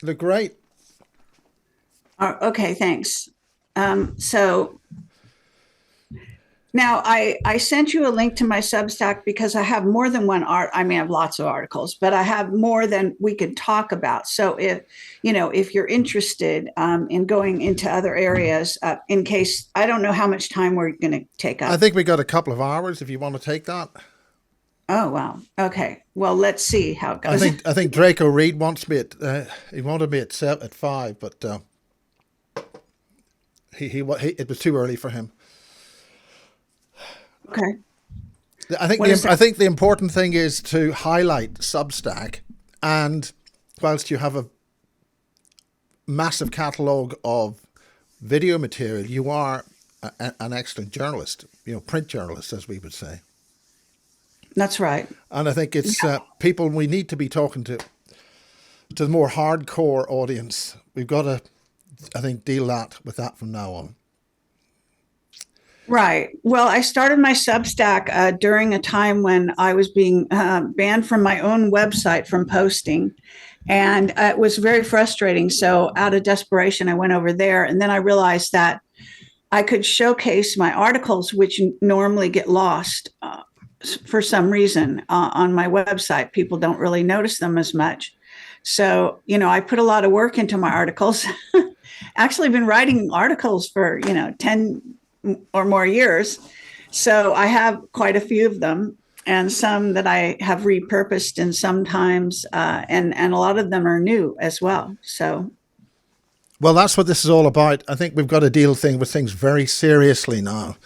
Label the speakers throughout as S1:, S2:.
S1: Look great.
S2: Okay, thanks. So now I sent you a link to my Substack because I have more than one art. I mean, I have lots of articles, but I have more than we could talk about. So if you're interested in going into other areas, in case I don't know how much time we're going to take
S1: I
S2: up.
S1: think we got a couple of hours if you want to take that.
S2: Oh, wow. Okay. Well, let's see how it
S1: I
S2: goes.
S1: think I think Draco Reed wants me at he wanted me at 5, but he it was too early for him.
S2: Okay.
S1: I
S2: What is that?
S1: think the important thing is to highlight Substack, and whilst you have a massive catalogue of video material, you are an excellent journalist, print journalist, as we would say.
S2: That's right.
S1: And I think it's people we need to be talking to the more hardcore audience. We've got to, I think, deal with that from now on.
S2: Right. Well, I started my Substack during a time when I was being banned from my own website from posting. And it was very frustrating. So, out of desperation, I went over there. And then I realized that I could showcase my articles, which normally get lost for some reason on my website. People don't really notice them as much. So, I put a lot of work into my articles. Actually, been writing articles for, 10 or more years. So I have quite a few of them, and some that I have repurposed, and sometimes, and a lot of them are new as well. So,
S1: Well, that's what this is all about. I think we've got to deal with things very seriously now.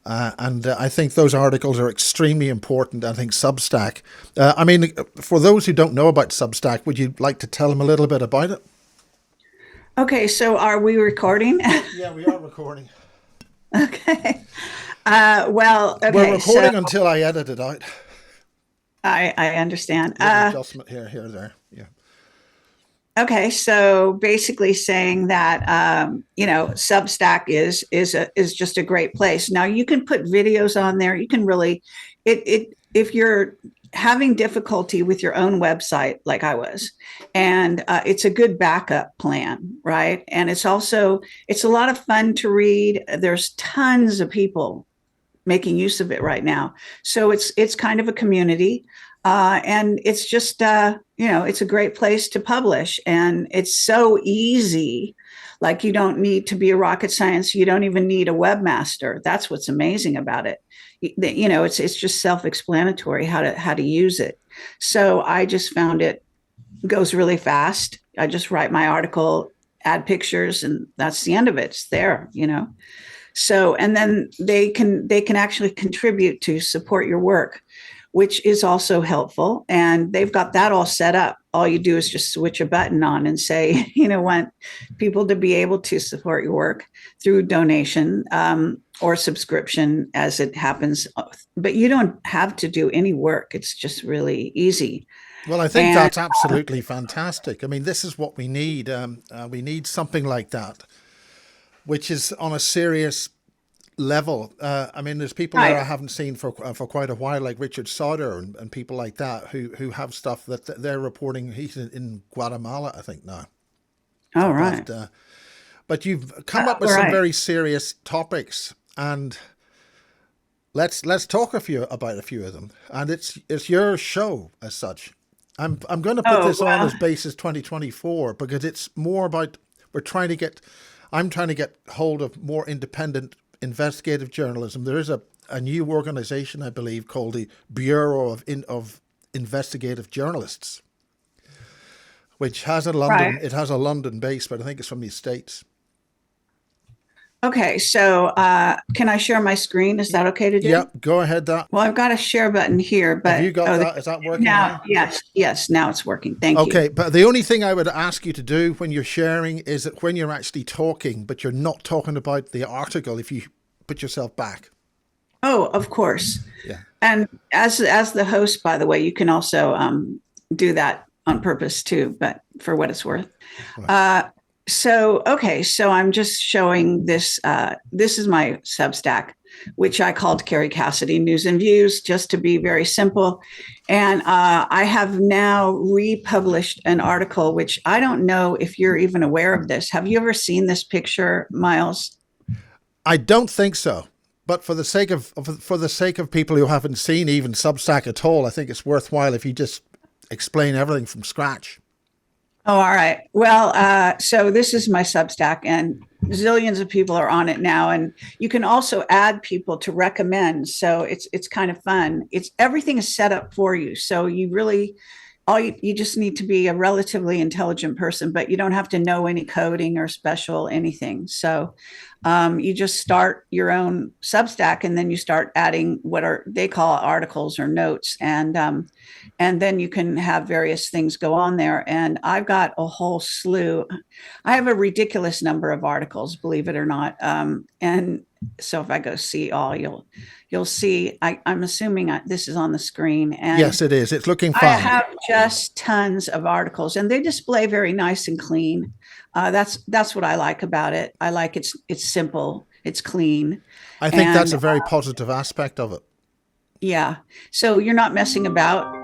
S1: And I think those articles are extremely important. I think Substack. I mean, for those who don't know about Substack, would you like to tell them a little bit about it?
S2: okay. So are we recording?
S1: Yeah, we are recording.
S2: Okay. Well,
S1: We're
S2: okay. So
S1: recording until I edit it out.
S2: I understand.
S1: Little adjustment here, there. Yeah.
S2: Okay, so basically saying that Substack is just a great place. Now you can put videos on there. You can really it if you're having difficulty with your own website, like I was, and it's a good backup plan, right? And it's a lot of fun to read. There's tons of people making use of it right now. So it's kind of a community, and it's just it's a great place to publish, and it's so easy. Like you don't need to be a rocket science. You don't even need a webmaster. That's what's amazing about it. It's just self-explanatory how to use it. So I just found it goes really fast. I just write my article, add pictures, and that's the end of it. It's there. So, and then they can actually contribute to support your work, which is also helpful. And they've got that all set up. All you do is just switch a button on and say, want people to be able to support your work through donation or subscription as it happens. But you don't have to do any work. It's just really easy.
S1: Well, I think
S2: And
S1: that's absolutely fantastic. I mean, this is what we need. We need something like that, which is on a serious level. I mean, there's people there
S2: right.
S1: I haven't seen for quite a while, like Richard Sauder and people like that, who have stuff that they're reporting. He's in Guatemala, I think now.
S2: All right.
S1: But you've come up
S2: All
S1: with some
S2: right.
S1: very serious topics, and let's talk about a few of them. And it's your show as such. I'm going to put
S2: Oh,
S1: this on
S2: well.
S1: as basis 2024 because it's more about we're trying to get. I'm trying to get hold of more independent investigative journalism. There is a new organization, I believe, called the Bureau of Investigative Journalists, which has a
S2: Right.
S1: London base, but I think it's from the States.
S2: Okay. So can I share my screen? Is that okay to
S1: Yeah,
S2: do?
S1: go ahead. That
S2: Well, I've got a share button here,
S1: have you
S2: but
S1: got that? Is that working
S2: now,
S1: now?
S2: yes, yes, now it's working. Thank you.
S1: Okay, but the only thing I would ask you to do when you're sharing is that when you're actually talking, but you're not talking about the article, if you put yourself back.
S2: Oh, of course.
S1: Yeah.
S2: And as the host, by the way, you can also do that on purpose too, but for what it's worth.
S1: Right.
S2: So okay, so I'm just showing this. This is my Substack. which I called Kerry Cassidy News and Views, just to be very simple. And I have now republished an article, which I don't know if you're even aware of this. Have you ever seen this picture, Miles?
S1: I don't think so. But for the sake of people who haven't seen even Substack at all, I think it's worthwhile if you just explain everything from scratch.
S2: Oh, all right. Well, so this is my Substack, and zillions of people are on it now, and you can also add people to recommend. So it's kind of fun. It's everything is set up for you. So you really you just need to be a relatively intelligent person, but you don't have to know any coding or special anything. So you just start your own Substack, and then you start adding what are they call articles or notes, and then you can have various things go on there. And I've got a whole slew. I have a ridiculous number of articles, believe it or not. And so if I go see all, you'll see. I'm assuming this is on the screen. And
S1: yes, it is. It's looking fine.
S2: I have just tons of articles, and they display very nice and clean. That's what I like about it. I like it's simple, it's clean.
S1: I think that's a very positive aspect of it.
S2: Yeah. So you're not messing about.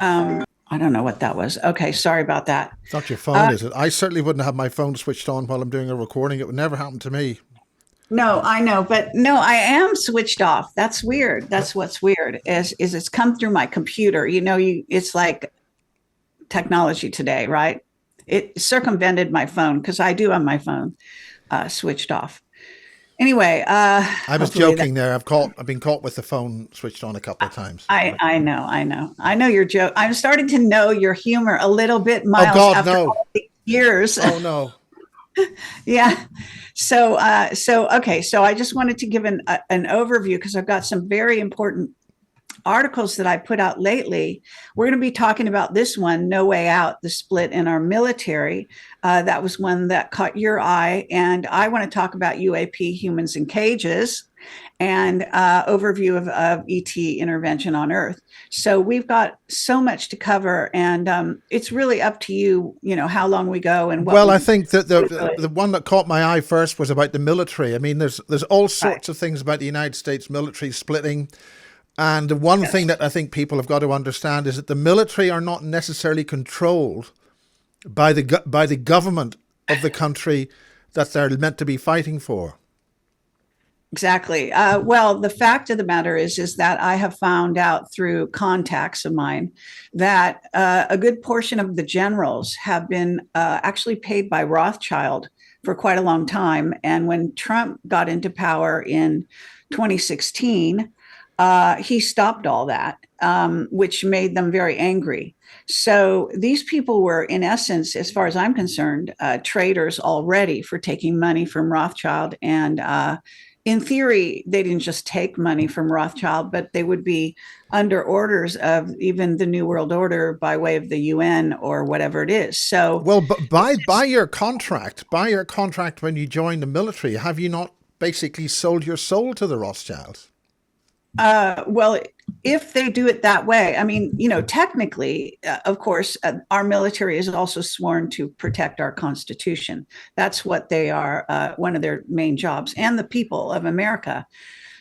S2: I don't know what that was. Okay, sorry about that.
S1: It's not your phone, is it? I certainly wouldn't have my phone switched on while I'm doing a recording. It would never happen to me.
S2: No, I know, but no, I am switched off. That's weird. That's what's weird is it's come through my computer. It's like technology today, right? It circumvented my phone because I do have my phone switched off. Anyway,
S1: I was joking there. I've been caught with the phone switched on a couple of times.
S2: I know your joke. I'm starting to know your humor a little bit, Miles.
S1: Oh God,
S2: after
S1: no!
S2: All these years.
S1: Oh no!
S2: Yeah. So okay. So I just wanted to give an overview because I've got some very important articles that I put out lately. We're going to be talking about this one, No Way Out, the split in our military. That was one that caught your eye. And I want to talk about UAP, humans in cages, and overview of ET intervention on Earth. So we've got so much to cover, and it's really up to you, how long we go and what.
S1: Well, I think that the one that caught my eye first was about the military. I mean, there's all sorts of things about the United States military splitting. And the one thing that I think people have got to understand is that the military are not necessarily controlled by the government of the country that they're meant to be fighting for.
S2: Exactly. Well, the fact of the matter is that I have found out through contacts of mine that a good portion of the generals have been actually paid by Rothschild for quite a long time. And when Trump got into power in 2016, he stopped all that, which made them very angry. So these people were, in essence, as far as I'm concerned, traitors already for taking money from Rothschild. And in theory, they didn't just take money from Rothschild, but they would be under orders of even the New World Order by way of the UN or whatever it is. So,
S1: well, by your contract when you joined the military, have you not basically sold your soul to the Rothschilds?
S2: Well, if they do it that way, I mean, technically, of course, our military is also sworn to protect our Constitution. That's what they are, one of their main jobs, and the people of America.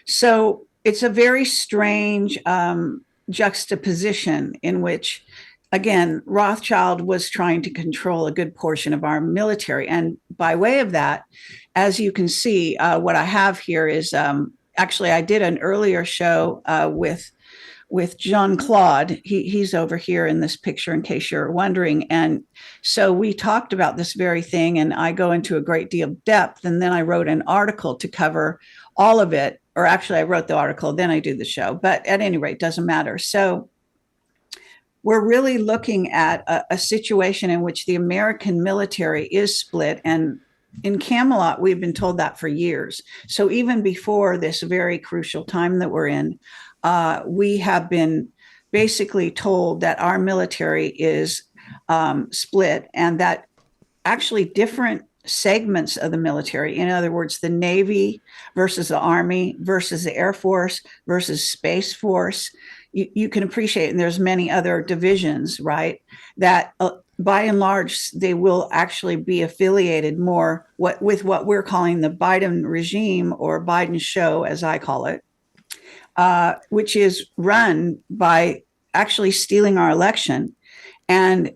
S2: So it's a very strange juxtaposition in which, again, Rothschild was trying to control a good portion of our military. And by way of that, as you can see, what I have here is actually, I did an earlier show with Jean-Claude. He's over here in this picture, in case you're wondering. And so we talked about this very thing, and I go into a great deal of depth. And then I wrote an article to cover all of it. Or actually, I wrote the article, then I do the show. But at any rate, doesn't matter. So we're really looking at a situation in which the American military is split, and in Camelot, we've been told that for years. So even before this very crucial time that we're in, we have been basically told that our military is split, and that actually different segments of the military, in other words, the Navy versus the Army versus the Air Force versus Space Force, you can appreciate, and there's many other divisions, right, that by and large, they will actually be affiliated more with what we're calling the Biden regime or Biden show, as I call it, which is run by actually stealing our election. And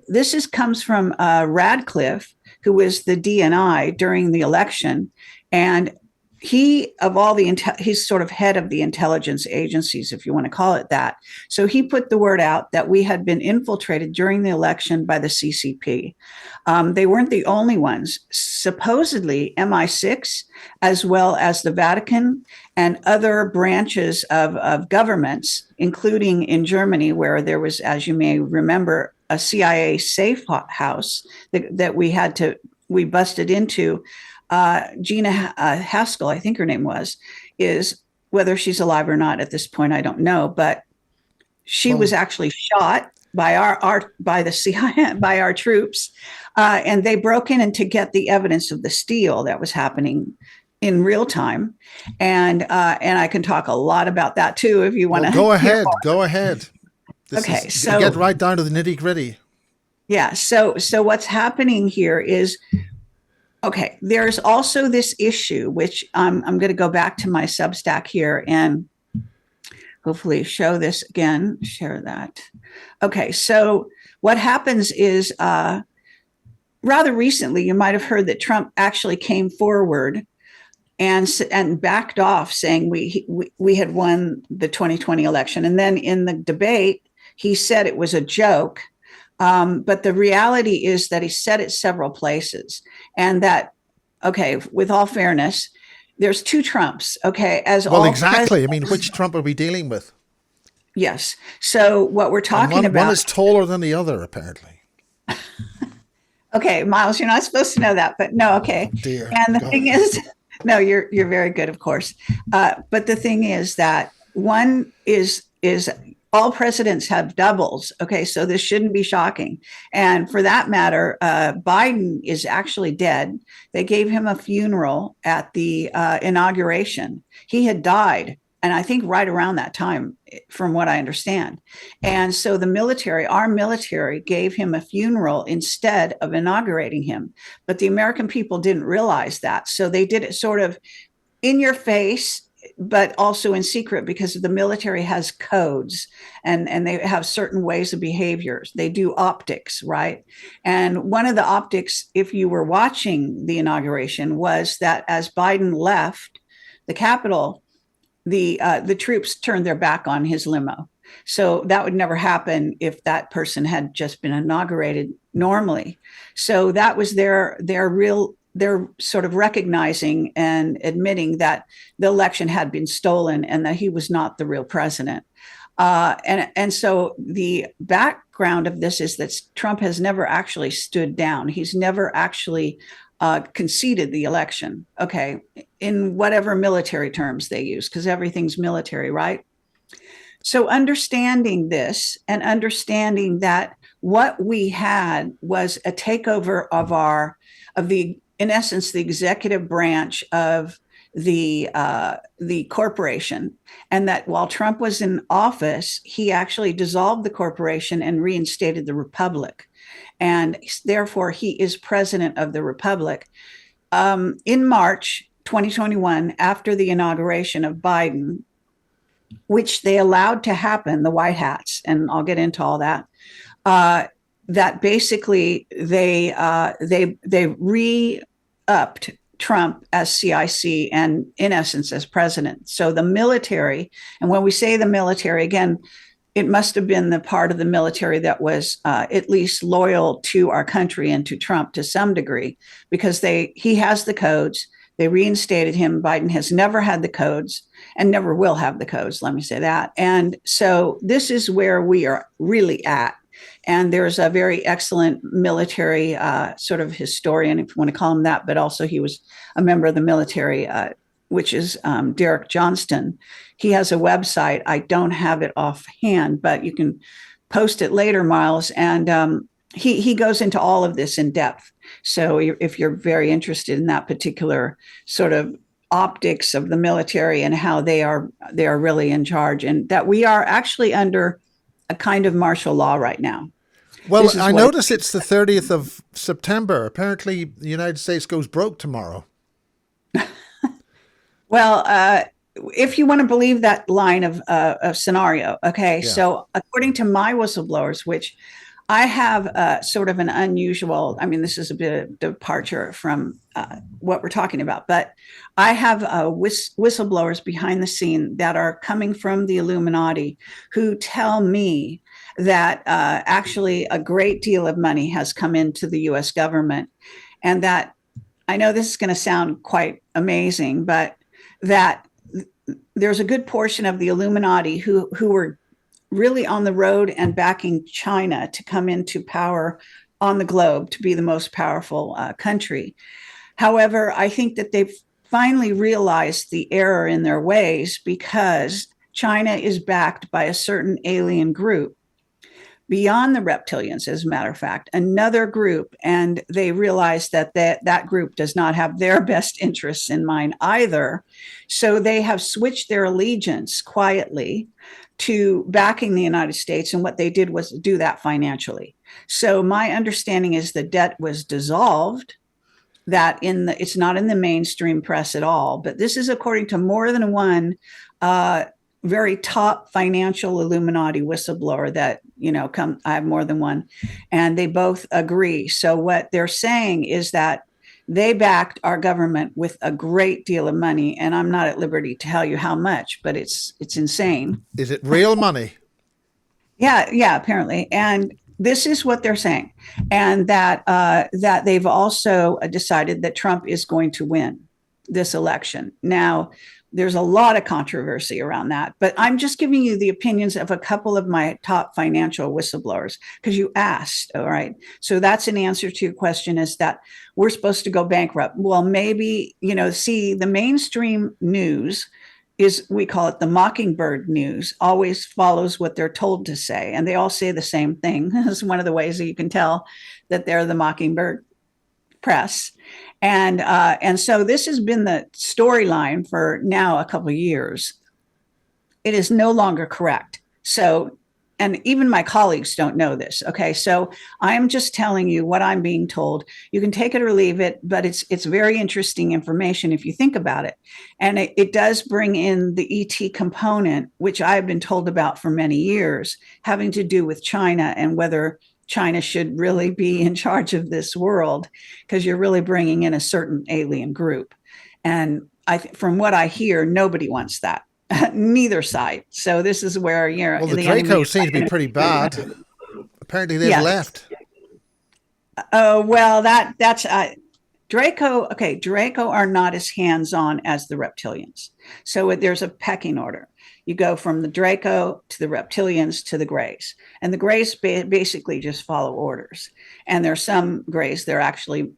S2: comes from Radcliffe, who was the DNI during the election. And he's sort of head of the intelligence agencies, if you want to call it that. So he put the word out that we had been infiltrated during the election by the CCP. They weren't the only ones. Supposedly, MI6, as well as the Vatican and other branches of governments, including in Germany, where there was, as you may remember, a CIA safe house that we busted into. Gina Haskell, I think her name is, whether she's alive or not at this point, I don't know, but she was actually shot by the CIA, by our troops, and they broke in to get the evidence of the steal that was happening in real time, and I can talk a lot about that too if you want to.
S1: Go ahead, go ahead.
S2: So
S1: get right down to the nitty gritty.
S2: Yeah. So what's happening here is, okay, there's also this issue, which I'm going to go back to my Substack here and hopefully show this again, share that. Okay, so what happens is rather recently, you might have heard that Trump actually came forward and backed off, saying we had won the 2020 election. And then in the debate, he said it was a joke. But the reality is that he said it several places, and that, okay, with all fairness, there's two Trumps. Okay,
S1: exactly. I mean, which Trump are we dealing with?
S2: Yes. So what we're talking about,
S1: one is taller than the other, apparently.
S2: Okay, Miles, you're not supposed to know that, but no. Okay.
S1: Oh, dear.
S2: And the thing is, no, you're very good, of course. But the thing is that one is all presidents have doubles. Okay, so this shouldn't be shocking. And for that matter, Biden is actually dead. They gave him a funeral at the inauguration. He had died, and I think right around that time, from what I understand. And so our military gave him a funeral instead of inaugurating him. But the American people didn't realize that. So they did it sort of in your face, but also in secret, because the military has codes and they have certain ways of behaviors. They do optics, right? And one of the optics, if you were watching the inauguration, was that as Biden left the Capitol, the troops turned their back on his limo. So that would never happen if that person had just been inaugurated normally. So that was they're sort of recognizing and admitting that the election had been stolen and that he was not the real president. And so the background of this is that Trump has never actually stood down. He's never actually conceded the election, okay, in whatever military terms they use, because everything's military, right? So understanding this and understanding that what we had was a takeover in essence, the executive branch of the corporation, and that while Trump was in office, he actually dissolved the corporation and reinstated the republic, and therefore he is president of the republic. In March 2021, after the inauguration of Biden, which they allowed to happen, the White Hats, and I'll get into all that. That basically they re-upped Trump as CIC and in essence as president. So the military, and when we say the military, again, it must have been the part of the military that was at least loyal to our country and to Trump to some degree, because he has the codes. They reinstated him. Biden has never had the codes and never will have the codes. Let me say that. And so this is where we are really at. And there's a very excellent military sort of historian, if you want to call him that, but also he was a member of the military, which is Derek Johnston. He has a website. I don't have it offhand, but you can post it later, Miles. And he goes into all of this in depth. So if you're very interested in that particular sort of optics of the military and how they are really in charge, and that we are actually under a kind of martial law right now.
S1: Well,
S2: This is
S1: I
S2: what
S1: notice it's the 30th of September. Apparently, the United States goes broke tomorrow.
S2: well, if you want to believe that line of scenario, okay.
S1: Yeah.
S2: So according to my whistleblowers, which I have sort of an unusual, I mean, this is a bit of departure from what we're talking about, but I have whistleblowers behind the scene that are coming from the Illuminati who tell me that actually a great deal of money has come into the US government, and that I know this is going to sound quite amazing, but that there's a good portion of the Illuminati who were really on the road and backing China to come into power on the globe to be the most powerful country. However, I think that they've finally realized the error in their ways because China is backed by a certain alien group beyond the reptilians, as a matter of fact, another group, and they realize that that group does not have their best interests in mind either. So they have switched their allegiance quietly to backing the United States, and what they did was do that financially. So my understanding is the debt was dissolved. That it's not in the mainstream press at all, but this is according to more than one uh, very top financial Illuminati whistleblower that, I have more than one, and they both agree. So what they're saying is that they backed our government with a great deal of money, and I'm not at liberty to tell you how much, but it's insane.
S1: Is it real money?
S2: Yeah, apparently. And this is what they're saying, and that they've also decided that Trump is going to win this election. Now, there's a lot of controversy around that, but I'm just giving you the opinions of a couple of my top financial whistleblowers because you asked. All right, so that's an answer to your question: is that we're supposed to go bankrupt? Well, maybe see the mainstream news is, we call it the mockingbird news, always follows what they're told to say. And they all say the same thing. That's one of the ways that you can tell that they're the mockingbird press. And so this has been the storyline for now a couple of years. It is no longer correct. So, and even my colleagues don't know this. Okay, so I'm just telling you what I'm being told. You can take it or leave it, but it's very interesting information if you think about it. And it does bring in the ET component, which I've been told about for many years, having to do with China and whether China should really be in charge of this world, because you're really bringing in a certain alien group. And from what I hear, nobody wants that. Neither side. So this is where
S1: Well, the Dracos seem to be pretty bad. Apparently, they've left.
S2: Oh well, that's Draco. Okay, Draco are not as hands-on as the reptilians. So there's a pecking order. You go from the Draco to the reptilians to the Greys, and the Greys basically just follow orders. And there's some Greys they're actually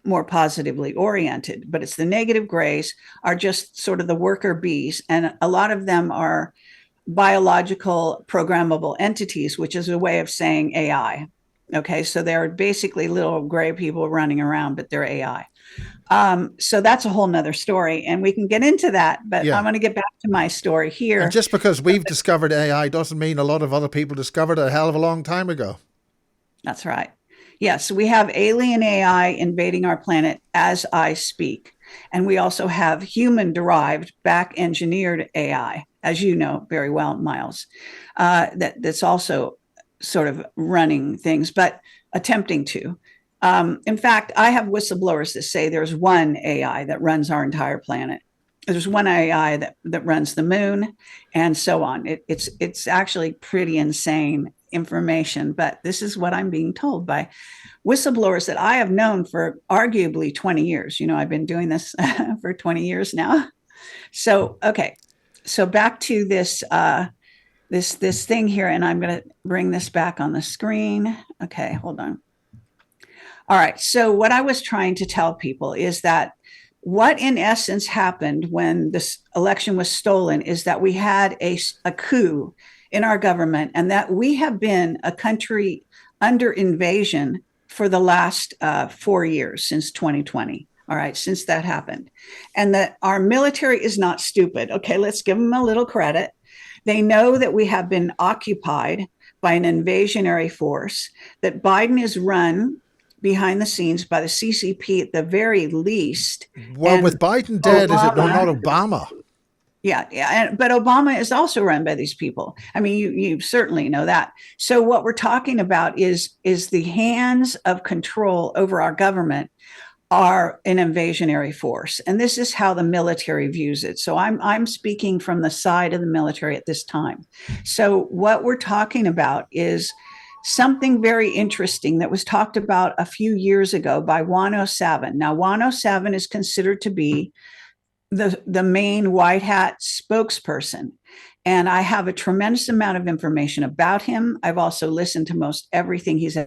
S2: more positively oriented, but it's the negative Greys are just sort of the worker bees, and a lot of them are biological programmable entities, which is a way of saying AI. Okay, so they're basically little gray people running around, but they're AI. So that's a whole nother story, and we can get into that. But I'm going to get back to my story here.
S1: And just because we've discovered AI doesn't mean a lot of other people discovered it a hell of a long time ago.
S2: That's right. Yes, we have alien AI invading our planet as I speak. And we also have human-derived, back-engineered AI, as you know very well, Miles, that's also sort of running things, but attempting to. In fact, I have whistleblowers that say there's one AI that runs our entire planet. There's one AI that runs the moon, and so on. It's actually pretty insane information, but this is what I'm being told by whistleblowers that I have known for arguably 20 years. I've been doing this for 20 years now. So, okay. So back to this this thing here, and I'm going to bring this back on the screen. Okay, hold on. All right. So what I was trying to tell people is that what in essence happened when this election was stolen is that we had a coup in our government, and that we have been a country under invasion for the last 4 years since 2020. All right, since that happened. And that our military is not stupid. Okay, let's give them a little credit. They know that we have been occupied by an invasionary force, that Biden is run behind the scenes by the CCP at the very least.
S1: Well, with
S2: And
S1: Biden dead, is it not
S2: Obama,
S1: Obama?
S2: yeah, but Obama is also run by these people. I mean, you certainly know that. So what we're talking about is the hands of control over our government are an invasionary force, and this is how the military views it. So I'm speaking from the side of the military at this time. So what we're talking about is something very interesting that was talked about a few years ago by 107. Now 107 is considered to be the main white hat spokesperson, and I have a tremendous amount of information about him. I've also listened to most everything he's.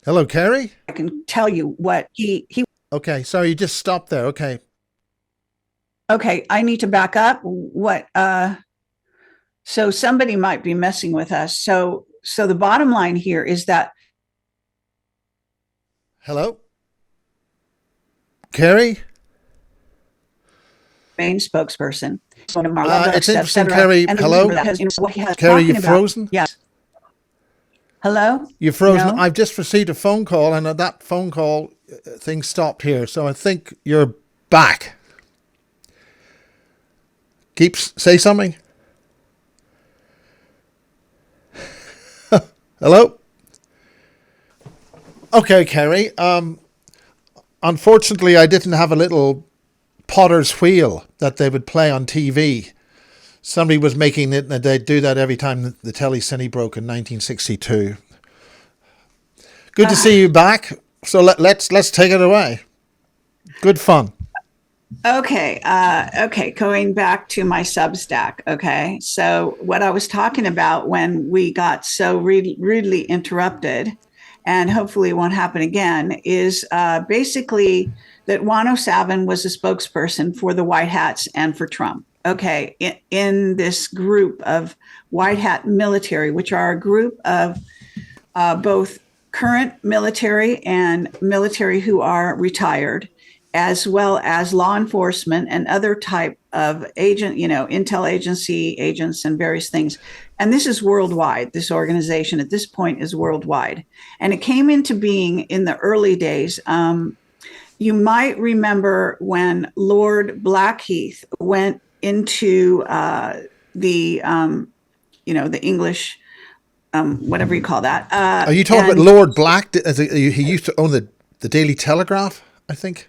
S1: Hello, Kerry?
S2: I can tell you what he.
S1: Okay, so you just stopped there. Okay.
S2: Okay, I need to back up. What? So somebody might be messing with us. So the bottom line here is that.
S1: Hello? Kerry?
S2: Main spokesperson.
S1: It's interesting, Kerry. Hello? Kerry, you've frozen?
S2: Yes. Hello?
S1: You've frozen.
S2: No?
S1: I've just received a phone call, and that phone call thing stopped here. So I think you're back. Say something. Hello? Okay, Kerry. Unfortunately, I didn't have a little potter's wheel that they would play on TV. Somebody was making it, and they'd do that every time the telly cine broke in 1962. Good to see you back. So let's take it away. Good fun.
S2: Okay. Okay. Going back to my Substack. Okay. So what I was talking about when we got so rudely interrupted, and hopefully it won't happen again, is basically that 107 was a spokesperson for the White Hats and for Trump. Okay. In this group of White Hat military, which are a group of both current military and military who are retired, as well as law enforcement and other type of agent, intel agency agents and various things. And this is worldwide. This organization at this point is worldwide. And it came into being in the early days. You might remember when Lord Blackheath went into the English, whatever you call that.
S1: Are you talking about Lord Black? He used to own the Daily Telegraph, I think.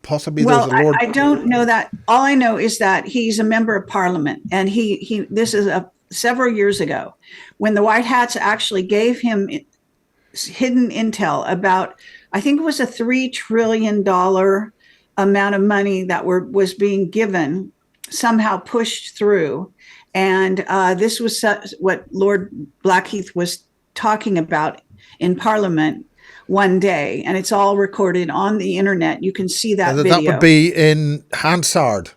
S1: Possibly.
S2: Well,
S1: there was a Lord.
S2: I don't know that. All I know is that he's a member of Parliament, and he. This is several years ago, when the White Hats actually gave him hidden intel about. I think it was a $3 trillion amount of money that was being given, somehow pushed through. And this was what Lord Blackheath was talking about in Parliament one day. And it's all recorded on the internet. You can see that video.
S1: That would be in Hansard.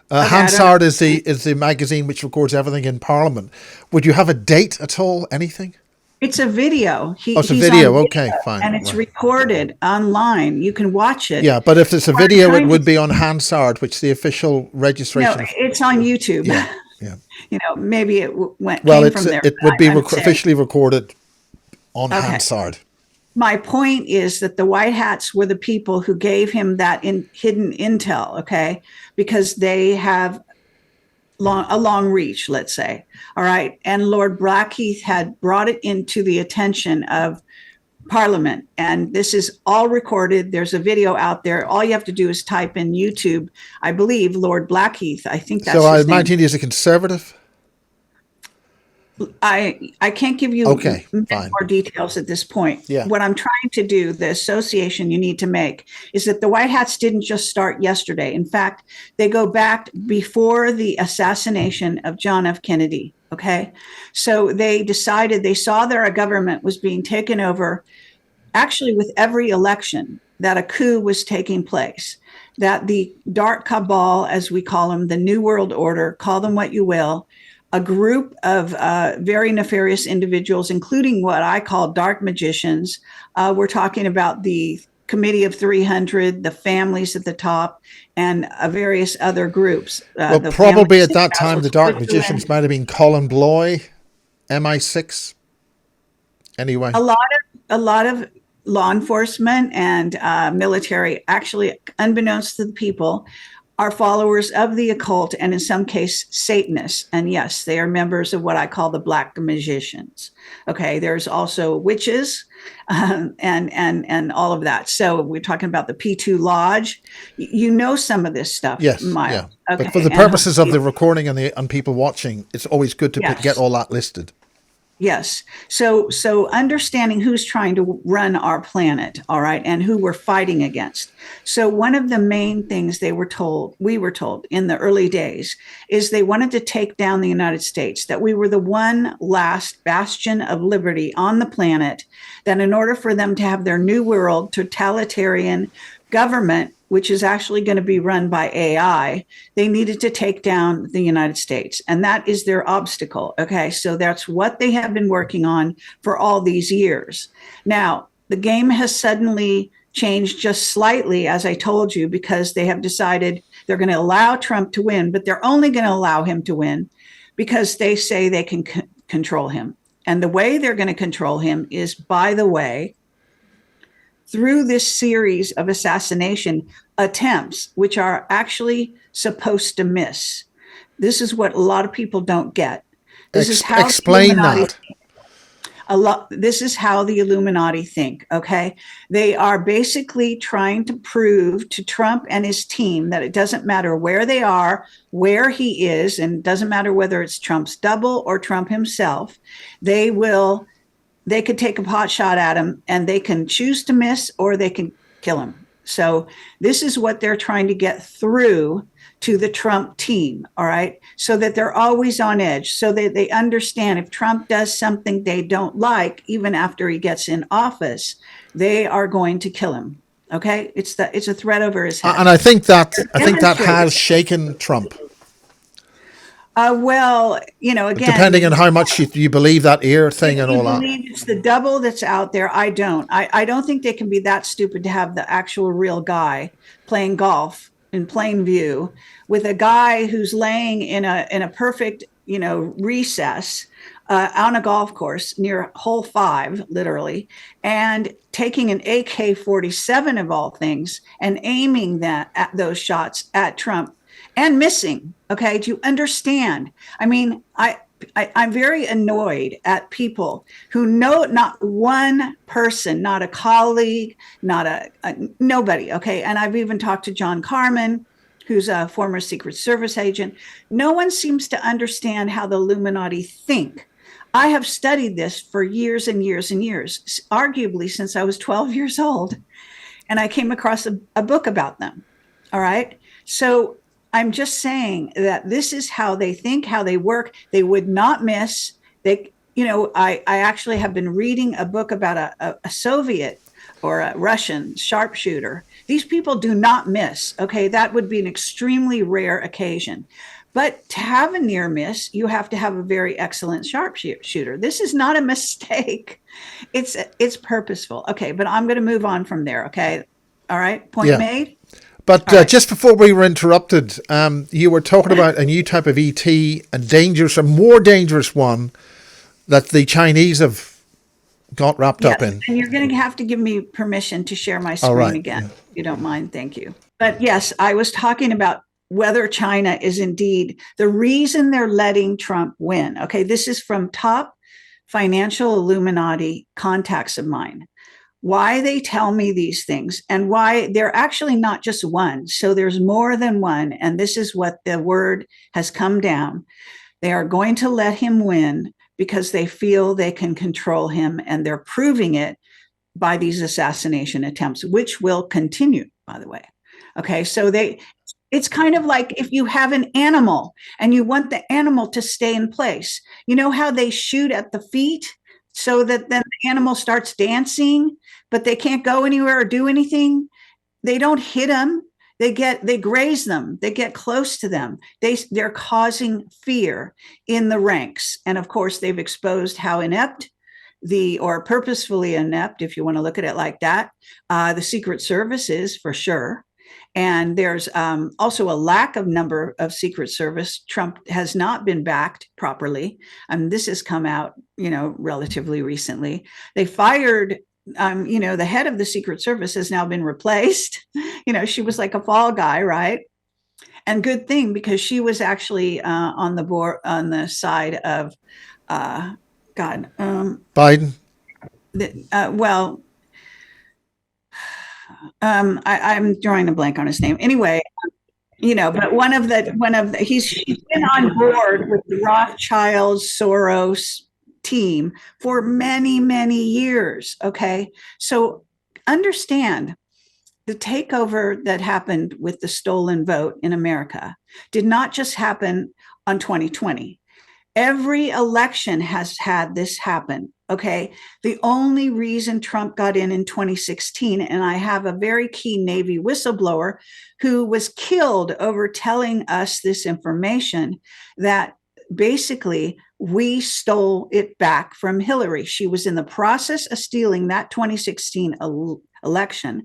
S1: Hansard is the magazine which records everything in Parliament. Would you have a date at all? Anything?
S2: It's a video.
S1: It's a video. Okay, fine.
S2: And it's recorded online. You can watch it.
S1: Yeah, but if it's a video, it would be on Hansard, which is the official registration.
S2: No, it's on YouTube.
S1: Yeah, yeah.
S2: Maybe it came from there.
S1: It would be officially recorded on Hansard.
S2: My point is that the White Hats were the people who gave him that hidden intel, okay, because they have a long reach, let's say. All right. And Lord Blackheath had brought it into the attention of Parliament. And this is all recorded. There's a video out there. All you have to do is type in YouTube, I believe, Lord Blackheath. I think that's
S1: so. I
S2: his
S1: imagine
S2: name.
S1: he's a conservative.
S2: I can't give you more details at this point.
S1: Yeah.
S2: What I'm trying to do, the association you need to make, is that the White Hats didn't just start yesterday. In fact, they go back before the assassination of John F. Kennedy. Okay. So they decided, they saw their government was being taken over, actually with every election, that a coup was taking place, that the dark cabal, as we call them, the New World Order, call them what you will, a group of very nefarious individuals, including what I call dark magicians. We're talking about the Committee of 300, the families at the top, and various other groups.
S1: Well,
S2: The
S1: probably
S2: families
S1: at that
S2: out
S1: time,
S2: of
S1: the Dark
S2: Switzerland.
S1: Magicians might have been Colin Bloy, MI6. Anyway,
S2: A lot of law enforcement and military, actually, unbeknownst to the people, are followers of the occult and in some case Satanists. And yes, they are members of what I call the Black Magicians. Okay, there's also witches, and all of that. So we're talking about the P2 Lodge. You know some of this stuff,
S1: yes,
S2: Miles.
S1: yeah. But for
S2: Okay,
S1: the
S2: and
S1: purposes of
S2: hopefully,
S1: the recording and people watching, it's always good to get
S2: yes.
S1: all that listed.
S2: Yes. So understanding who's trying to run our planet, all right, and who we're fighting against. So one of the main things we were told in the early days, is they wanted to take down the United States, that we were the one last bastion of liberty on the planet, that in order for them to have their new world totalitarian government, which is actually going to be run by AI, they needed to take down the United States. And that is their obstacle. Okay. So that's what they have been working on for all these years. Now, the game has suddenly changed just slightly, as I told you, because they have decided they're going to allow Trump to win, but they're only going to allow him to win because they say they can control him. And the way they're going to control him is, by the way, through this series of assassination attempts, which are actually supposed to miss. This is what a lot of people don't get. This is how the
S1: Explain
S2: Illuminati
S1: that.
S2: this is how the Illuminati think. Okay, they are basically trying to prove to Trump and his team that it doesn't matter where they are, where he is, and it doesn't matter whether it's Trump's double or Trump himself. They could take a pot shot at him, and they can choose to miss or they can kill him. So this is what they're trying to get through to the Trump team, all right? So that they're always on edge, so that they understand if Trump does something they don't like, even after he gets in office, they are going to kill him. Okay? It's a threat over his head.
S1: And I think that has
S2: Demonstrated.
S1: shaken Trump.
S2: Well,
S1: Depending on
S2: again,
S1: how much you believe that ear thing
S2: if
S1: and
S2: you
S1: all that.
S2: believe it's the double that's out there, I don't. I don't think they can be that stupid to have the actual real guy playing golf in plain view with a guy who's laying in a perfect, recess on a golf course near hole 5, literally, and taking an AK-47 of all things and aiming that at those shots at Trump and missing. Okay, do you understand? I mean, I'm very annoyed at people who know, not one person, not a colleague, not nobody. Okay. And I've even talked to John Carmen, who's a former Secret Service agent. No one seems to understand how the Illuminati think. I have studied this for years and years and years, arguably since I was 12 years old. And I came across a book about them. All right. So I'm just saying that this is how they think, how they work. They would not miss. I actually have been reading a book about a Soviet or a Russian sharpshooter. These people do not miss. Okay. That would be an extremely rare occasion. But to have a near miss, you have to have a very excellent sharpshooter. This is not a mistake. It's purposeful. Okay. But I'm going to move on from there. Okay. All right. Point
S1: Yeah.
S2: made.
S1: But
S2: Right.
S1: just before we were interrupted, you were talking about a new type of ET, a more dangerous one that the Chinese have got wrapped up
S2: Yes,
S1: in.
S2: and you're going to have to give me permission to share my
S1: All
S2: screen
S1: right.
S2: again,
S1: Yeah.
S2: if you don't mind. Thank you. But yes, I was talking about whether China is indeed the reason they're letting Trump win. Okay, this is from top financial Illuminati contacts of mine. Why they tell me these things and why they're actually not just one. So there's more than one. And this is what the word has come down. They are going to let him win because they feel they can control him, and they're proving it by these assassination attempts, which will continue, by the way. Okay, so it's kind of like if you have an animal and you want the animal to stay in place. You know how they shoot at the feet so that then the animal starts dancing, but they can't go anywhere or do anything? They don't hit them. They graze them. They get close to them. They're causing fear in the ranks. And of course, they've exposed how inept or purposefully inept, if you want to look at it like that. The Secret Service is for sure. And there's also a lack of number of Secret Service. Trump has not been backed properly. This has come out, relatively recently. They fired, the head of the Secret Service has now been replaced. She was like a fall guy, right? And good thing, because she was actually on the side of
S1: Biden.
S2: I'm drawing a blank on his name. Anyway, but she's been on board with the Rothschilds, Soros team for many, many years. Okay. So understand, the takeover that happened with the stolen vote in America did not just happen on 2020. Every election has had this happen. Okay. The only reason Trump got in 2016, and I have a very key Navy whistleblower who was killed over telling us this information, that basically we stole it back from Hillary. She was in the process of stealing that 2016 election.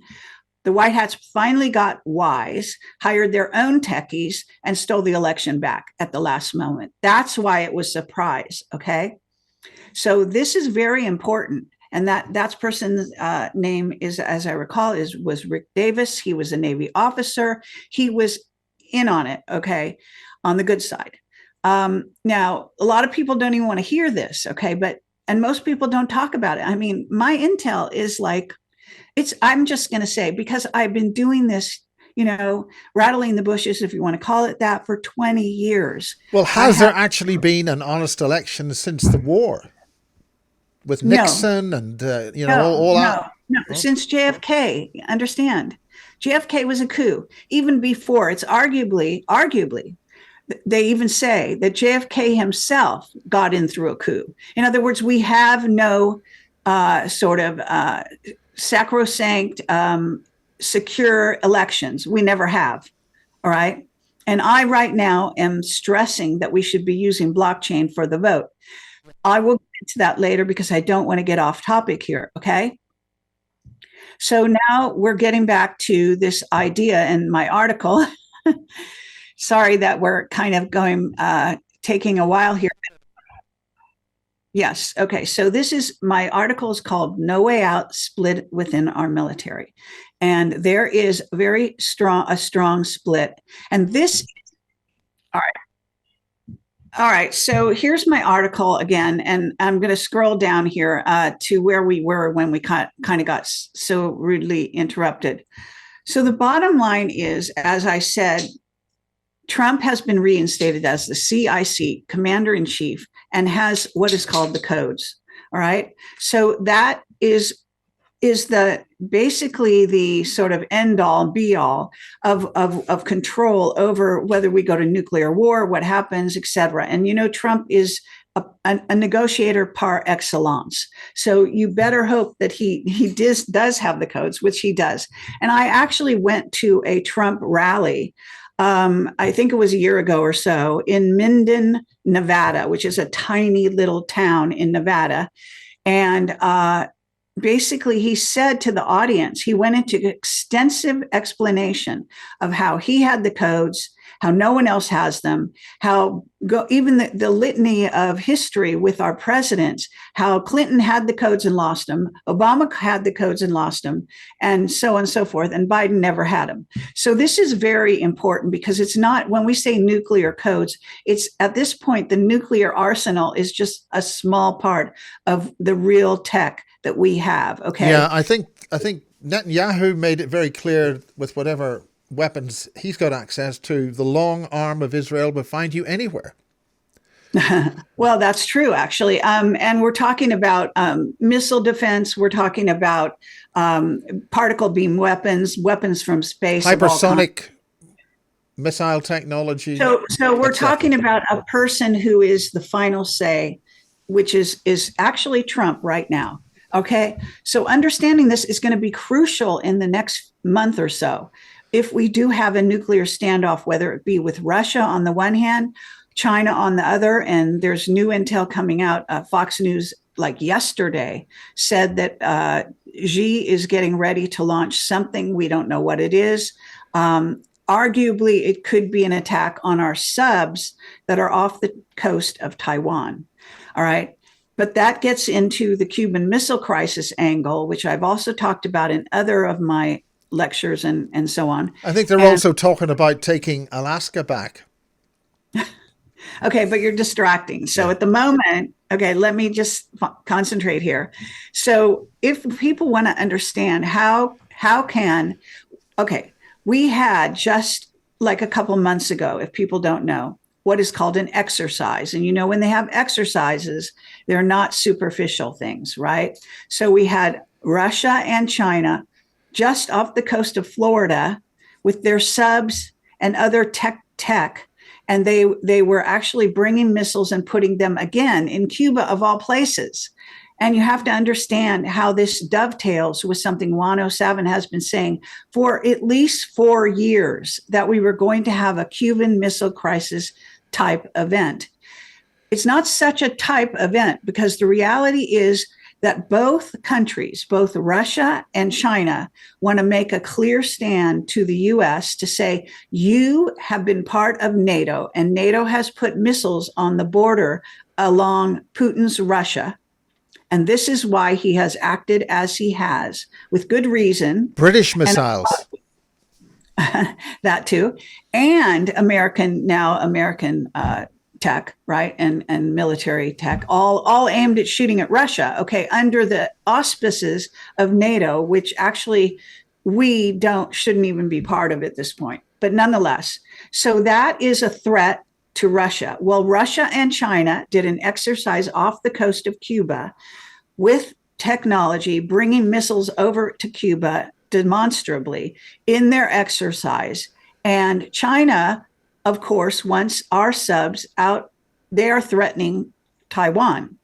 S2: The White Hats finally got wise, hired their own techies, and stole the election back at the last moment. That's why it was a surprise. Okay. So this is very important. And that person's name is, as I recall, was Rick Davis. He was a Navy officer. He was in on it. Okay. On the good side. Now, a lot of people don't even want to hear this. Okay. And most people don't talk about it. I mean, my intel is like, I'm just going to say, because I've been doing this, rattling the bushes, if you want to call it that, for 20 years.
S1: Well, has there actually been an honest election since the war? With Nixon and, all that?
S2: No, since JFK, understand. JFK was a coup. Even before, it's arguably, they even say that JFK himself got in through a coup. In other words, we have no sacrosanct, secure elections. We never have. All right. And I right now am stressing that we should be using blockchain for the vote. I will get to that later because I don't want to get off topic here. Okay. So now we're getting back to this idea in my article. Sorry that we're kind of taking a while here. Yes. Okay. So my article is called "No Way Out: Split Within Our Military," and there is a strong split. And this, all right. So here's my article again, and I'm going to scroll down here to where we were when we kind of got so rudely interrupted. So the bottom line is, as I said, Trump has been reinstated as the CIC, Commander-in-Chief, and has what is called the codes. All right. So that is basically the sort of end all be all of control over whether we go to nuclear war, what happens, et cetera. And, Trump is a negotiator par excellence. So you better hope that he does have the codes, which he does. And I actually went to a Trump rally, I think it was a year ago or so, in Minden, Nevada, which is a tiny little town in Nevada. And basically, he said to the audience, he went into extensive explanation of how he had the codes, how no one else has them, even the litany of history with our presidents, how Clinton had the codes and lost them, Obama had the codes and lost them, and so on and so forth, and Biden never had them. So this is very important, because it's not, when we say nuclear codes, it's at this point, the nuclear arsenal is just a small part of the real tech that we have. Okay.
S1: Yeah, I think Netanyahu made it very clear, with whatever weapons he's got access to, the long arm of Israel will find you anywhere.
S2: Well, that's true, actually. And we're talking about missile defense. We're talking about particle beam weapons from space,
S1: hypersonic missile technology.
S2: So we're talking about a person who is the final say, which is actually Trump right now. Okay. So understanding this is going to be crucial in the next month or so. If we do have a nuclear standoff, whether it be with Russia on the one hand, China on the other, and there's new intel coming out, Fox News like yesterday, said that Xi is getting ready to launch something. We don't know what it is. Arguably, it could be an attack on our subs that are off the coast of Taiwan. All right. But that gets into the Cuban Missile Crisis angle, which I've also talked about in other of my lectures and so on.
S1: I think they're also talking about taking Alaska back.
S2: Okay, but you're distracting. So at the moment, okay, let me just concentrate here. So if people want to understand how can, okay, we had just like a couple months ago, if people don't know, what is called an exercise. And when they have exercises, they're not superficial things, right? So we had Russia and China just off the coast of Florida with their subs and other tech. And they were actually bringing missiles and putting them again in Cuba, of all places. And you have to understand how this dovetails with something 107 has been saying for at least 4 years, that we were going to have a Cuban Missile Crisis type event. It's not such a type event, because the reality is that both countries, both Russia and China, want to make a clear stand to the US to say, you have been part of NATO, and NATO has put missiles on the border along Putin's Russia. And this is why he has acted as he has, with good reason.
S1: British missiles.
S2: That too. And American tech, right? And military tech, all aimed at shooting at Russia, okay, under the auspices of NATO, which actually we shouldn't even be part of at this point. But nonetheless, so that is a threat to Russia. Well, Russia and China did an exercise off the coast of Cuba with technology, bringing missiles over to Cuba demonstrably in their exercise. And China, of course, wants our subs out. They are threatening Taiwan.